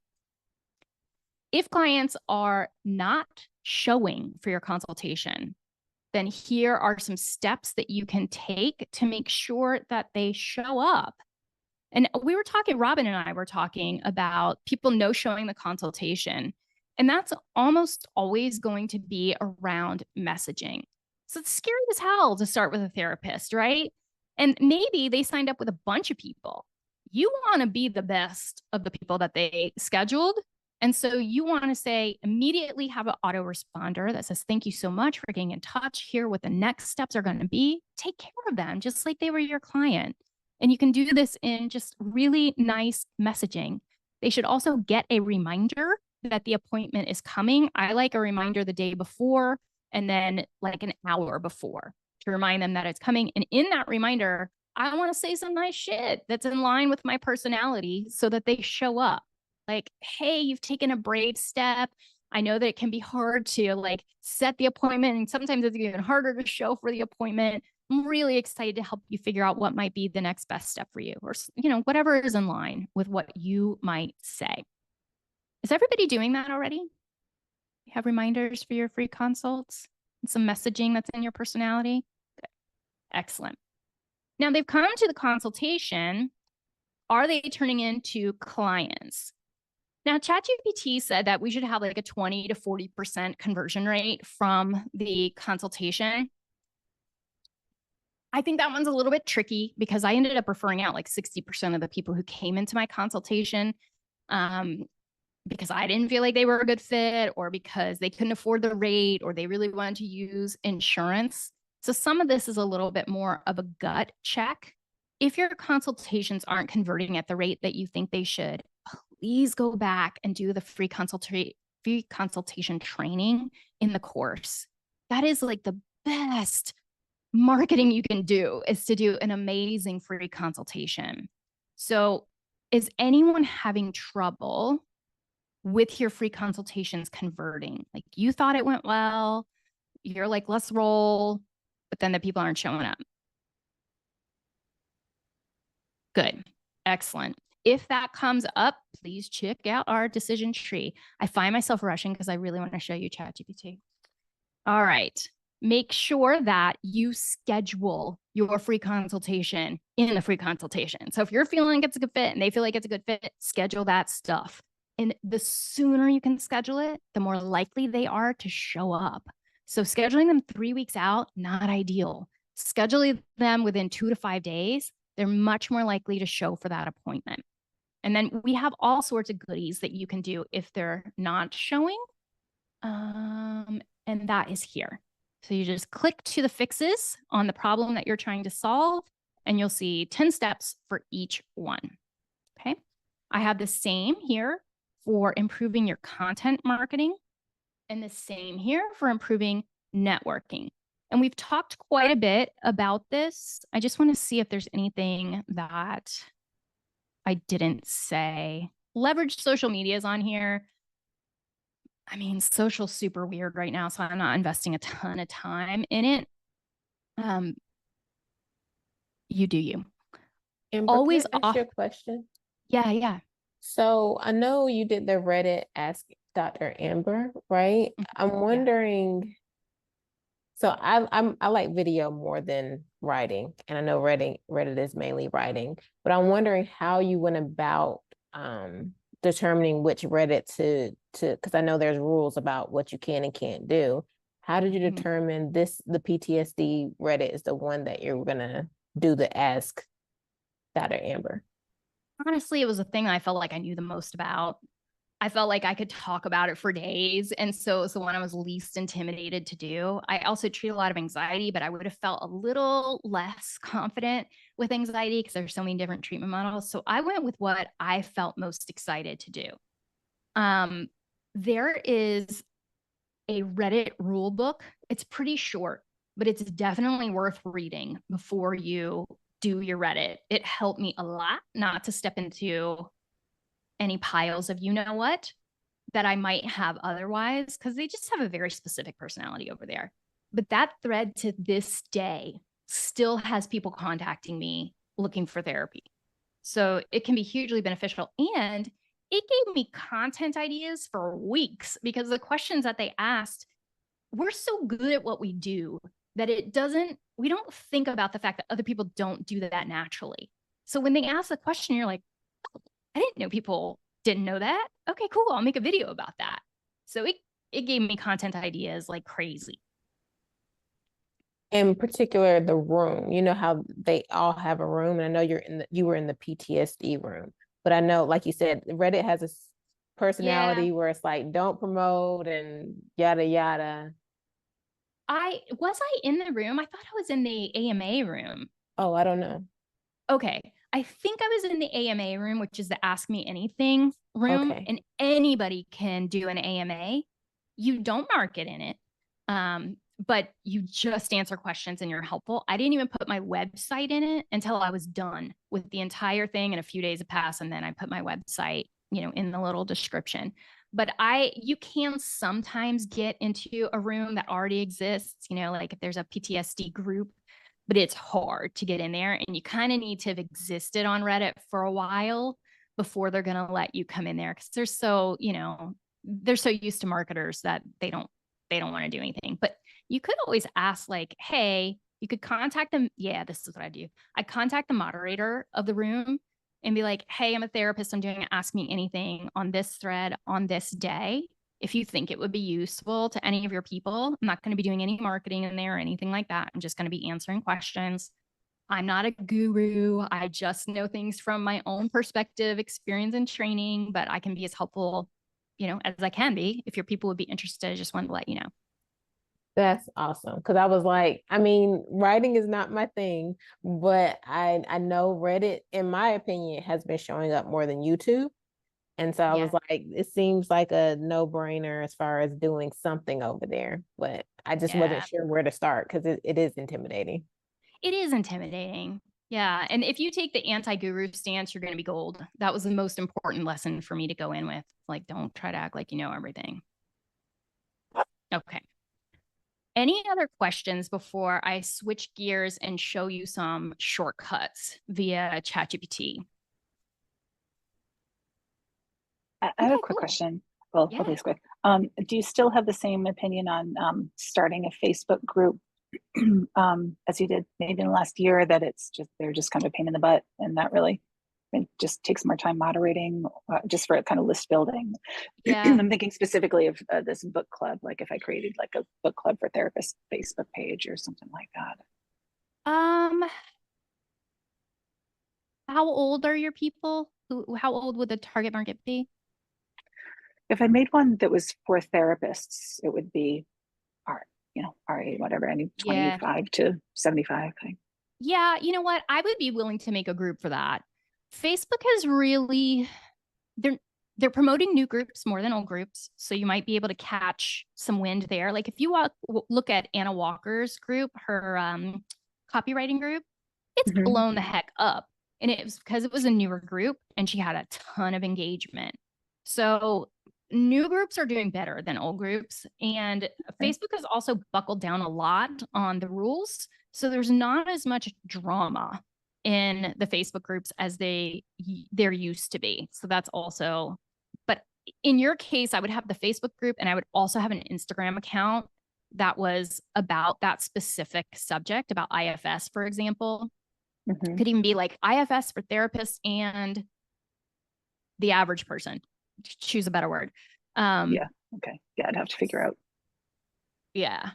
If clients are not showing for your consultation, then here are some steps that you can take to make sure that they show up. And Robin and I were talking about people no showing the consultation. And that's almost always going to be around messaging. So it's scary as hell to start with a therapist, right? And maybe they signed up with a bunch of people. You want to be the best of the people that they scheduled. And so you want to say, immediately have an autoresponder that says, thank you so much for getting in touch. Here what the next steps are going to be. Take care of them just like they were your client. And you can do this in just really nice messaging. They should also get a reminder that the appointment is coming. I like a reminder the day before and then like an hour before to remind them that it's coming. And in that reminder, I want to say some nice shit that's in line with my personality so that they show up. Like, hey, you've taken a brave step. I know that it can be hard to like set the appointment, and sometimes it's even harder to show for the appointment. I'm really excited to help you figure out what might be the next best step for you, or whatever is in line with what you might say. Is everybody doing that already? You have reminders for your free consults and some messaging that's in your personality? Good. Excellent. Now they've come to the consultation. Are they turning into clients? Now, ChatGPT said that we should have like a 20 to 40% conversion rate from the consultation. I think that one's a little bit tricky because I ended up referring out like 60% of the people who came into my consultation because I didn't feel like they were a good fit, or because they couldn't afford the rate, or they really wanted to use insurance. So some of this is a little bit more of a gut check. if your consultations aren't converting at the rate that you think they should, please go back and do the free consultation training in the course. That is like the best marketing you can do, is to do an amazing free consultation. So is anyone having trouble with your free consultations converting? Like, you thought it went well, you're like, let's roll, but then the people aren't showing up. Good. Excellent. If that comes up, please check out our decision tree. I find myself rushing because I really want to show you ChatGPT. All right. Make sure that you schedule your free consultation in the free consultation. So if you're feeling like it's a good fit and they feel like it's a good fit, schedule that stuff. And the sooner you can schedule it, the more likely they are to show up. So scheduling them 3 weeks out, not ideal. Scheduling them within 2 to 5 days, they're much more likely to show for that appointment. And then we have all sorts of goodies that you can do if they're not showing. And that is here. So you just click to the fixes on the problem that you're trying to solve, and you'll see 10 steps for each one. Okay. I have the same here for improving your content marketing, and the same here for improving networking. And we've talked quite a bit about this. I just want to see if there's anything that I didn't say. Leverage social media is on here. I mean, social's super weird right now, so I'm not investing a ton of time in it. You do you. Amber, Always can I ask you a question? Yeah. So I know you did the Reddit Ask Dr. Amber, right? I'm wondering, so I like video more than writing, and I know Reddit is mainly writing, but I'm wondering how you went about determining which Reddit to because I know there's rules about what you can and can't do. How did you determine the PTSD Reddit is the one that you're gonna do the Ask Dr. Amber? Honestly, it was a thing I felt like I knew the most about. I felt like I could talk about it for days. And so it was the one I was least intimidated to do. I also treat a lot of anxiety, but I would have felt a little less confident with anxiety because there's so many different treatment models. So I went with what I felt most excited to do. There is a Reddit rule book. It's pretty short, but it's definitely worth reading before you do your Reddit. It helped me a lot not to step into any piles of you know what that I might have otherwise, because they just have a very specific personality over there. But that thread to this day still has people contacting me looking for therapy. So it can be hugely beneficial. And it gave me content ideas for weeks because the questions that they asked, we're so good at what we do that we don't think about the fact that other people don't do that naturally. So when they ask the question, you're like, oh, I didn't know people didn't know that. Okay, cool. I'll make a video about that. So it gave me content ideas like crazy. In particular, the room, you know how they all have a room, and I know you were in the PTSD room, but I know, like you said, Reddit has a personality where it's like, don't promote and yada, yada. Was I in the room? I thought I was in the AMA room. Oh, I don't know. Okay. I think I was in the AMA room, which is the Ask Me Anything room, and anybody can do an AMA. You don't market in it, but you just answer questions and you're helpful. I didn't even put my website in it until I was done with the entire thing, and a few days had passed, and then I put my website, in the little description. But you can sometimes get into a room that already exists, like if there's a PTSD group, but it's hard to get in there, and you kind of need to have existed on Reddit for a while before they're going to let you come in there, because they're so used to marketers that they don't want to do anything. But you could always ask, like, hey, you could contact them. Yeah, this is what I do. I contact the moderator of the room and be like, hey, I'm a therapist. I'm doing Ask Me Anything on this thread on this day. If you think it would be useful to any of your people, I'm not going to be doing any marketing in there or anything like that. I'm just going to be answering questions. I'm not a guru. I just know things from my own perspective, experience, and training, but I can be as helpful, as I can be. If your people would be interested, I just wanted to let you know. That's awesome. Because I was like, I mean, writing is not my thing, but I know Reddit, in my opinion, has been showing up more than YouTube. And so I was Yeah. like, it seems like a no-brainer as far as doing something over there. But I just wasn't Yeah. sure where to start because it is intimidating. It is intimidating. Yeah. And if you take the anti-guru stance, you're going to be gold. That was the most important lesson for me to go in with. Like, don't try to act like you know everything. Okay. Any other questions before I switch gears and show you some shortcuts via ChatGPT? I have a Okay, quick cool. question. Well, Yeah. okay, it's quick. Do you still have the same opinion on starting a Facebook group as you did maybe in the last year, that they're just kind of a pain in the butt and not really, it just takes more time moderating, just for kind of list building? Yeah. I'm thinking specifically of this book club, like if I created like a book club for therapists Facebook page or something like that. How old are your people? How old would the target market be? If I made one that was for therapists, it would be RA, whatever, any Yeah. 25 to 75 thing. Yeah, you know what? I would be willing to make a group for that. Facebook has really they're promoting new groups more than old groups, so you might be able to catch some wind there. Like if you look at Anna Walker's group, her copywriting group, it's blown the heck up, and it was because it was a newer group and she had a ton of engagement. So new groups are doing better than old groups, and Facebook has also buckled down a lot on the rules, so there's not as much drama in the Facebook groups as there used to be. So that's also, but in your case, I would have the Facebook group and I would also have an Instagram account that was about that specific subject, about IFS, for example. Could even be like IFS for therapists and the average person. Choose a better word. Yeah. Okay. Yeah, I'd have to figure out. Yeah.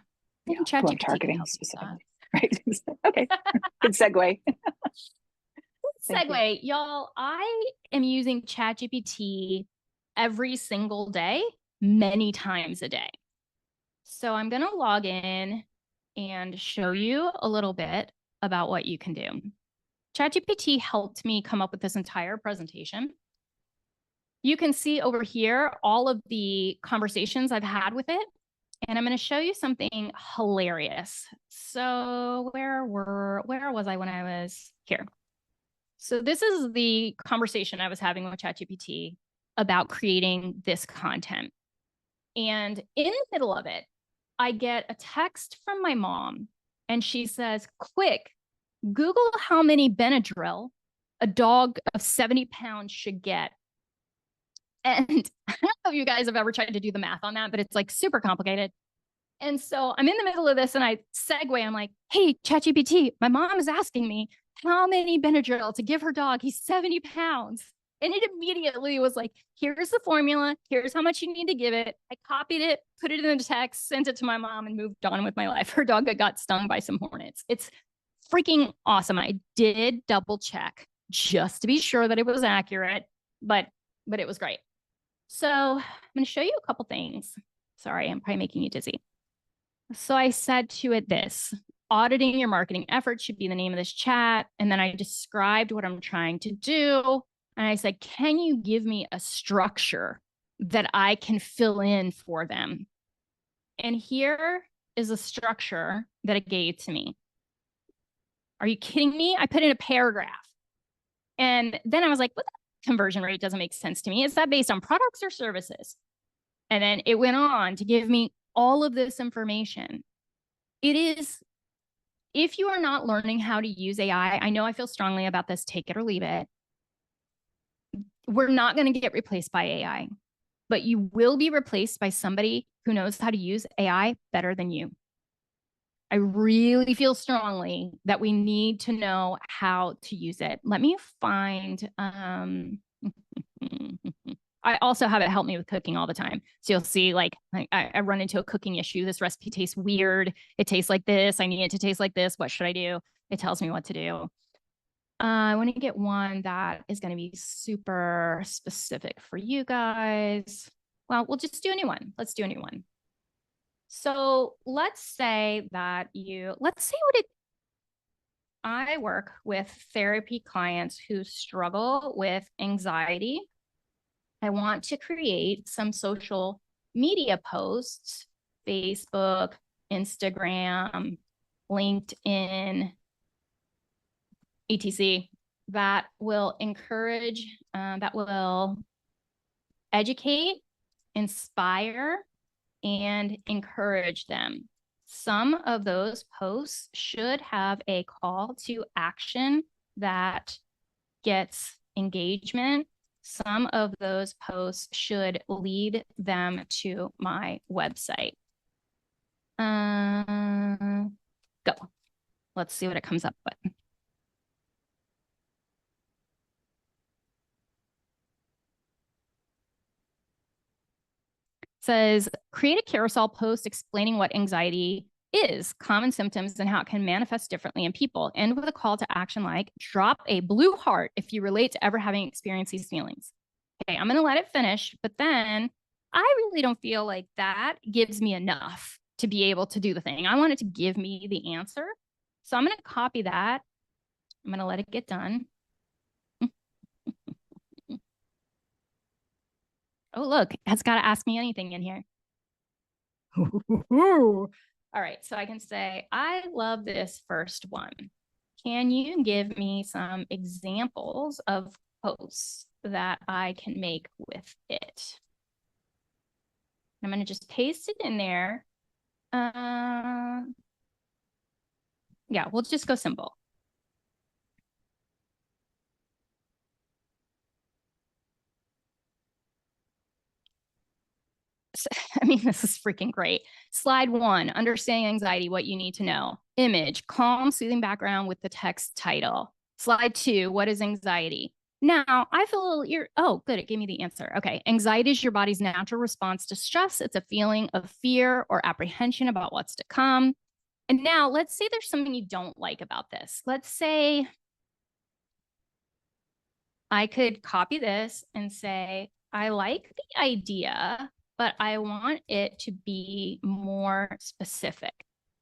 Yeah, ChatGPT who I'm targeting specifically. Right. Okay. Good segue. Segue, y'all. I am using ChatGPT every single day, many times a day. So I'm going to log in and show you a little bit about what you can do. ChatGPT helped me come up with this entire presentation. You can see over here all of the conversations I've had with it, and I'm going to show you something hilarious. So where was I when I was here? So this is the conversation I was having with ChatGPT about creating this content. And in the middle of it, I get a text from my mom, and she says, "Quick, Google how many Benadryl a dog of 70 pounds should get." And I don't know if you guys have ever tried to do the math on that, but it's like super complicated. And so I'm in the middle of this and I segue. I'm like, "Hey, ChatGPT, my mom is asking me how many Benadryl to give her dog. He's 70 pounds. And it immediately was like, "Here's the formula. Here's how much you need to give it." I copied it, put it in the text, sent it to my mom, and moved on with my life. Her dog got stung by some hornets. It's freaking awesome. I did double check just to be sure that it was accurate, but it was great. So I'm going to show you a couple things. Sorry, I'm probably making you dizzy. So I said to it this: auditing your marketing efforts should be the name of this chat. And then I described what I'm trying to do. And I said, "Can you give me a structure that I can fill in for them?" And here is a structure that it gave to me. Are you kidding me? I put in a paragraph. And then I was like, "What the conversion rate doesn't make sense to me. Is that based on products or services?" And then it went on to give me all of this information. It is, if you are not learning how to use AI, I know I feel strongly about this, take it or leave it. We're not going to get replaced by AI, but you will be replaced by somebody who knows how to use AI better than you. I really feel strongly that we need to know how to use it. Let me find, I also have it help me with cooking all the time. So you'll see, like, I run into a cooking issue. This recipe tastes weird. It tastes like this. I need it to taste like this. What should I do? It tells me what to do. I want to get one that is going to be super specific for you guys. Well, we'll just do a new one. Let's do a new one. So let's say that I work with therapy clients who struggle with anxiety. I want to create some social media posts, Facebook, Instagram, LinkedIn, etc., that will encourage, that will educate, inspire, and encourage them. Some of those posts should have a call to action that gets engagement. Some of those posts should lead them to my website. Go. Let's see what it comes up with. Says, create a carousel post explaining what anxiety is, common symptoms, and how it can manifest differently in people. And with a call to action like, drop a blue heart if you relate to ever having experienced these feelings. Okay, I'm going to let it finish, but then I really don't feel like that gives me enough to be able to do the thing. I want it to give me the answer. So I'm going to copy that. I'm going to let it get done. Oh, look, it's got to ask me anything in here. All right, so I can say, I love this first one. Can you give me some examples of posts that I can make with it? I'm going to just paste it in there. Yeah, we'll just go simple. I mean, this is freaking great. Slide 1, understanding anxiety, what you need to know. Image, calm, soothing background with the text title. Slide 2, what is anxiety? Now, I feel oh, good, it gave me the answer. Okay, anxiety is your body's natural response to stress. It's a feeling of fear or apprehension about what's to come. And now let's say there's something you don't like about this. Let's say I could copy this and say, I like the idea, but I want it to be more specific.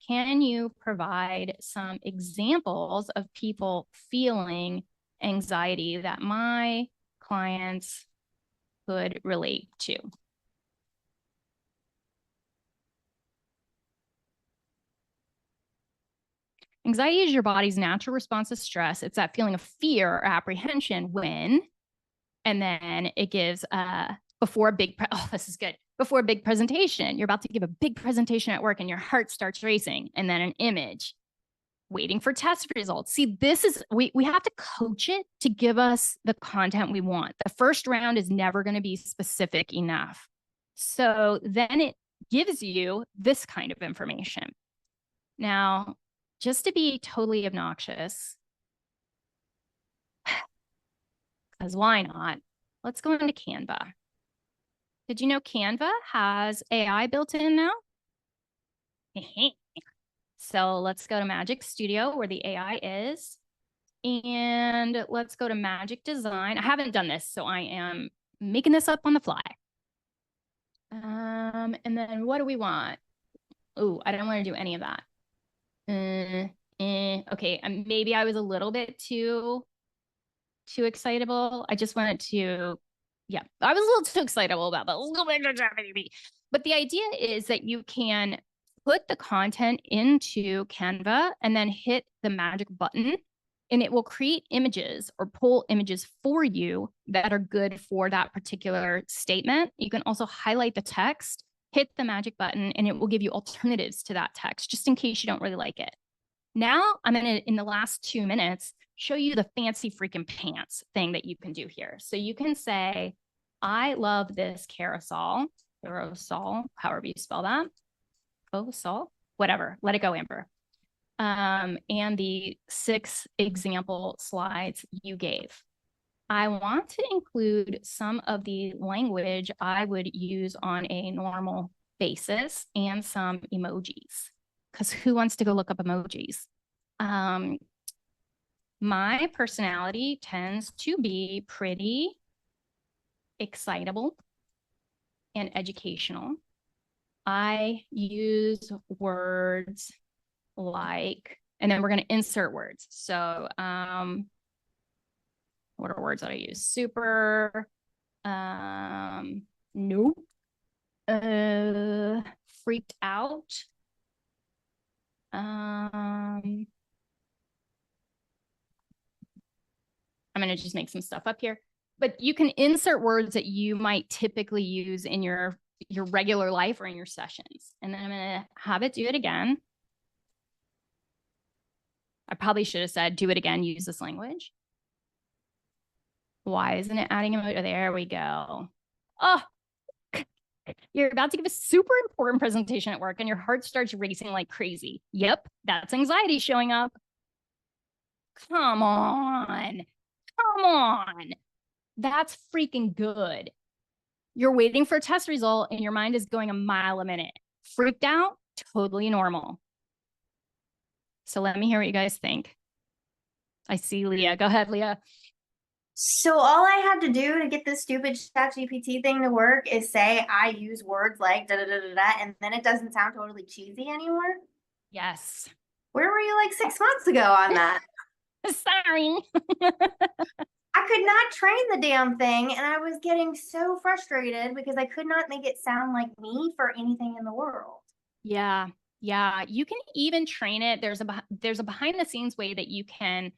Can you provide some examples of people feeling anxiety that my clients could relate to? Anxiety is your body's natural response to stress. It's that feeling of fear or apprehension when, and then it gives before a big, oh, this is good. Before a big presentation, you're about to give a big presentation at work and your heart starts racing, and then an image, waiting for test results. See, this is, we have to coach it to give us the content we want. The first round is never going to be specific enough. So then it gives you this kind of information. Now, just to be totally obnoxious, because why not? Let's go into Canva. Did you know Canva has AI built in now? So let's go to Magic Studio where the AI is. And let's go to Magic Design. I haven't done this, so I am making this up on the fly. And then what do we want? Oh, I don't want to do any of that. Okay, maybe I was a little bit too excitable. I just wanted to, yeah, I was a little too excitable about that. But the idea is that you can put the content into Canva and then hit the magic button, and it will create images or pull images for you that are good for that particular statement. You can also highlight the text, hit the magic button, and it will give you alternatives to that text just in case you don't really like it. Now I'm going to, in the last 2 minutes, show you the fancy freaking pants thing that you can do here. So you can say, I love this carousel, however you spell that. Carousel, whatever, let it go, Amber. And the 6 example slides you gave. I want to include some of the language I would use on a normal basis and some emojis, because who wants to go look up emojis? My personality tends to be pretty excitable and educational. I use words like, and then we're going to insert words. So, what are words that I use? Super, nope, freaked out. I'm going to just make some stuff up here, but you can insert words that you might typically use in your regular life or in your sessions. And then I'm going to have it do it again. I probably should have said, do it again, use this language. Why isn't it adding emoji? There we go. Oh, you're about to give a super important presentation at work and your heart starts racing like crazy. Yep, that's anxiety showing up. Come on. Come on. That's freaking good. You're waiting for a test result and your mind is going a mile a minute. Freaked out? Totally normal. So let me hear what you guys think. I see Leah. Go ahead, Leah. So all I had to do to get this stupid ChatGPT thing to work is say I use words like da da da da da, and then it doesn't sound totally cheesy anymore. Yes. Where were you like 6 months ago on that? Sorry. I could not train the damn thing, and I was getting so frustrated because I could not make it sound like me for anything in the world. Yeah. Yeah. You can even train it. There's a behind the scenes way that you can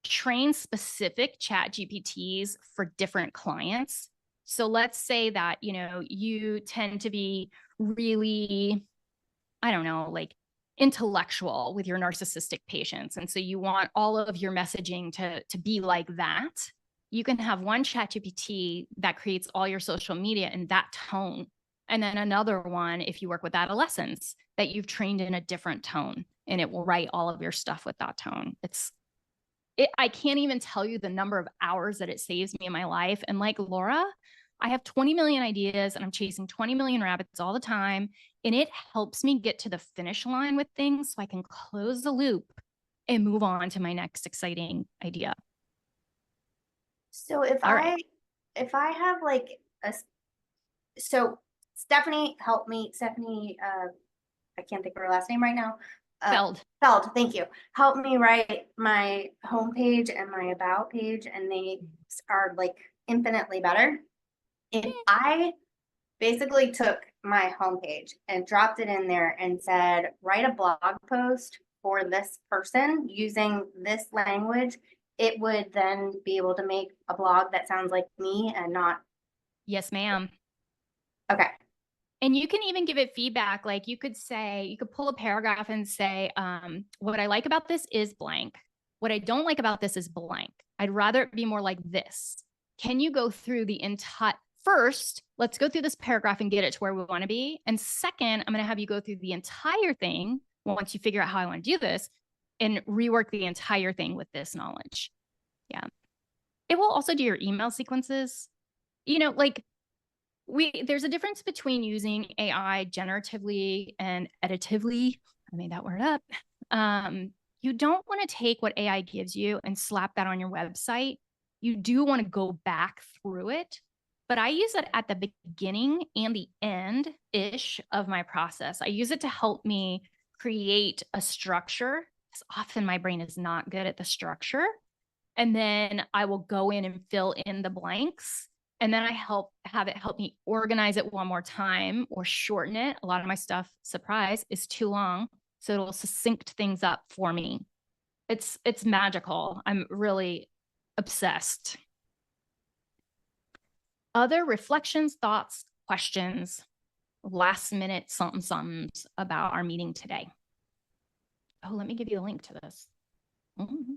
train specific chat GPTs for different clients. So let's say that, you know, you tend to be really, I don't know, like intellectual with your narcissistic patients. And so you want all of your messaging to be like that. You can have one chat GPT that creates all your social media in that tone. And then another one, if you work with adolescents, that you've trained in a different tone, and it will write all of your stuff with that tone. I can't even tell you the number of hours that it saves me in my life. And like Laura, I have 20 million ideas and I'm chasing 20 million rabbits all the time. And it helps me get to the finish line with things so I can close the loop and move on to my next exciting idea. So if I have like so Stephanie helped me, I can't think of her last name right now. Feld, thank you. Help me write my homepage and my about page, and they are like infinitely better. If I basically took my homepage and dropped it in there and said, write a blog post for this person using this language, it would then be able to make a blog that sounds like me and not. Yes, ma'am. Okay. And you can even give it feedback. Like you could pull a paragraph and say, what I like about this is blank. What I don't like about this is blank. I'd rather it be more like this. Can you go through the entire, first, let's go through this paragraph and get it to where we want to be. And second, I'm going to have you go through the entire thing once you figure out how I want to do this and rework the entire thing with this knowledge. Yeah. It will also do your email sequences. You know, like, there's a difference between using AI generatively and editively. I made that word up. You don't want to take what AI gives you and slap that on your website. You do want to go back through it, but I use it at the beginning and the end-ish of my process. I use it to help me create a structure, because often my brain is not good at the structure. And then I will go in and fill in the blanks. And then I have it help me organize it one more time or shorten it. A lot of my stuff, surprise, is too long. So it'll succinct things up for me. It's magical. I'm really obsessed. Other reflections, thoughts, questions, last minute somethings about our meeting today. Oh, let me give you a link to this. Mm-hmm.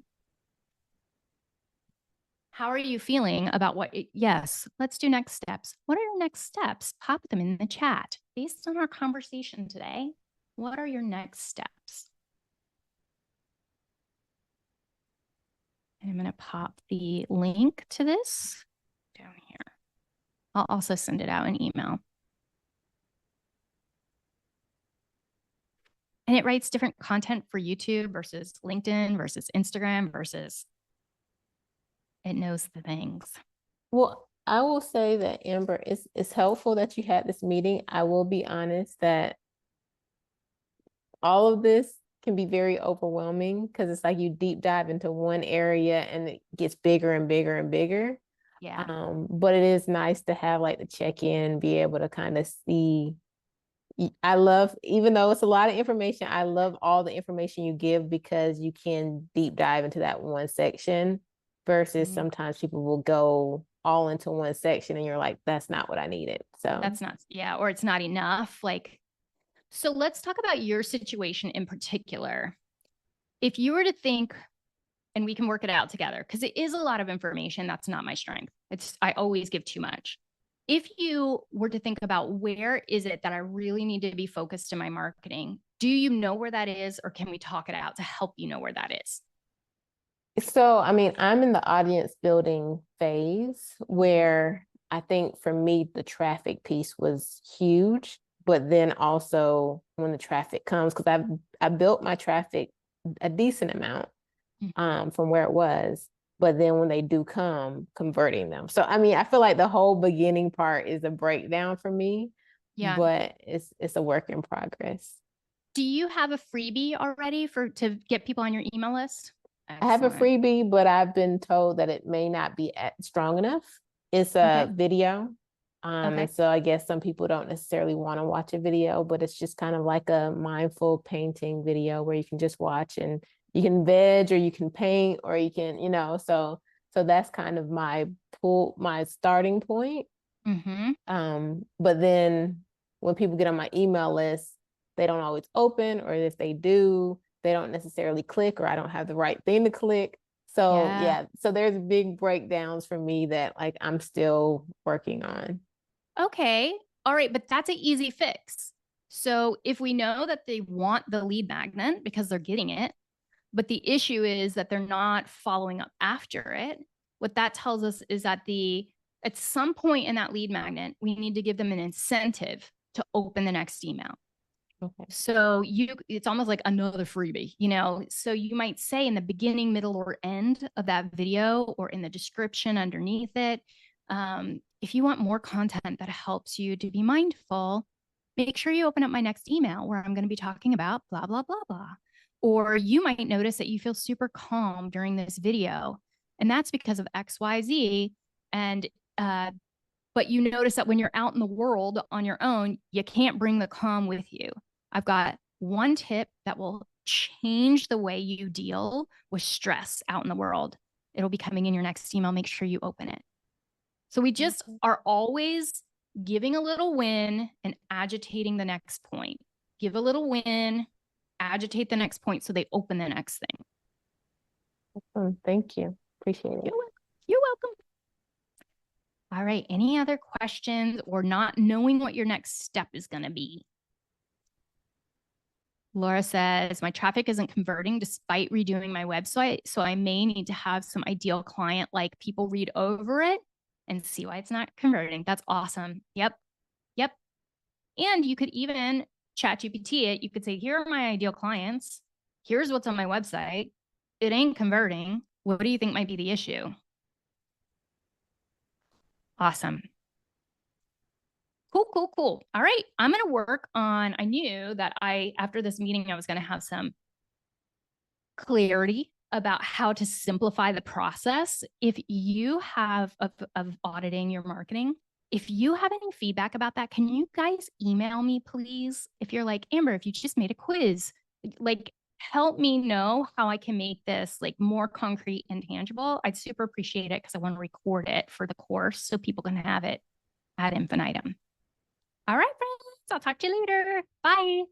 How are you feeling about yes, let's do next steps. What are your next steps? Pop them in the chat. Based on our conversation today, what are your next steps? And I'm going to pop the link to this down here. I'll also send it out in email. And it writes different content for YouTube versus LinkedIn versus Instagram versus, it knows the things. Well, I will say that, Amber, it's helpful that you had this meeting. I will be honest that all of this can be very overwhelming because it's like you deep dive into one area and it gets bigger and bigger and bigger. Yeah. But it is nice to have like the check-in, be able to kind of see. I love, even though it's a lot of information, I love all the information you give because you can deep dive into that one section versus sometimes people will go all into one section and you're like, that's not what I needed. So that's not, yeah, or it's not enough. Like, so let's talk about your situation in particular. If you were to think, and we can work it out together, because it is a lot of information. That's not my strength. I always give too much. If you were to think about where is it that I really need to be focused in my marketing, do you know where that is, or can we talk it out to help you know where that is? So, I mean, I'm in the audience building phase where I think for me, the traffic piece was huge, but then also when the traffic comes, because I built my traffic a decent amount from where it was, but then when they do come, converting them. So, I mean, I feel like the whole beginning part is a breakdown for me, but it's a work in progress. Do you have a freebie already to get people on your email list? Excellent. I have a freebie, but I've been told that it may not be strong enough. It's a video. And so I guess some people don't necessarily want to watch a video, but it's just kind of like a mindful painting video where you can just watch and you can veg or you can paint or you can, so that's kind of my starting point. But then when people get on my email list, they don't always open, or if they do, they don't necessarily click, or I don't have the right thing to click. So so there's big breakdowns for me that like I'm still working on. Okay. All right. But that's an easy fix. So if we know that they want the lead magnet because they're getting it, but the issue is that they're not following up after it, what that tells us is that at some point in that lead magnet, we need to give them an incentive to open the next email. So it's almost like another freebie, so you might say in the beginning, middle, or end of that video, or in the description underneath it, if you want more content that helps you to be mindful, make sure you open up my next email where I'm going to be talking about blah, blah, blah, blah. Or you might notice that you feel super calm during this video, and that's because of XYZ. And, but you notice that when you're out in the world on your own, you can't bring the calm with you. I've got one tip that will change the way you deal with stress out in the world. It'll be coming in your next email. Make sure you open it. So we just are always giving a little win and agitating the next point. Give a little win, agitate the next point so they open the next thing. Thank you. Appreciate it. You're welcome. All right. Any other questions or not knowing what your next step is going to be? Laura says, my traffic isn't converting despite redoing my website, so I may need to have some ideal client like people read over it and see why it's not converting. That's awesome. Yep. And you could even ChatGPT it. You could say, here are my ideal clients. Here's what's on my website. It ain't converting. What do you think might be the issue? Awesome. Cool. All right. I'm going to work on, I knew that after this meeting, I was going to have some clarity about how to simplify the process. If you have of auditing your marketing, if you have any feedback about that, can you guys email me, please? If you're like, Amber, if you just made a quiz, like help me know how I can make this like more concrete and tangible. I'd super appreciate it because I want to record it for the course so people can have it ad infinitum. All right, friends, I'll talk to you later. Bye.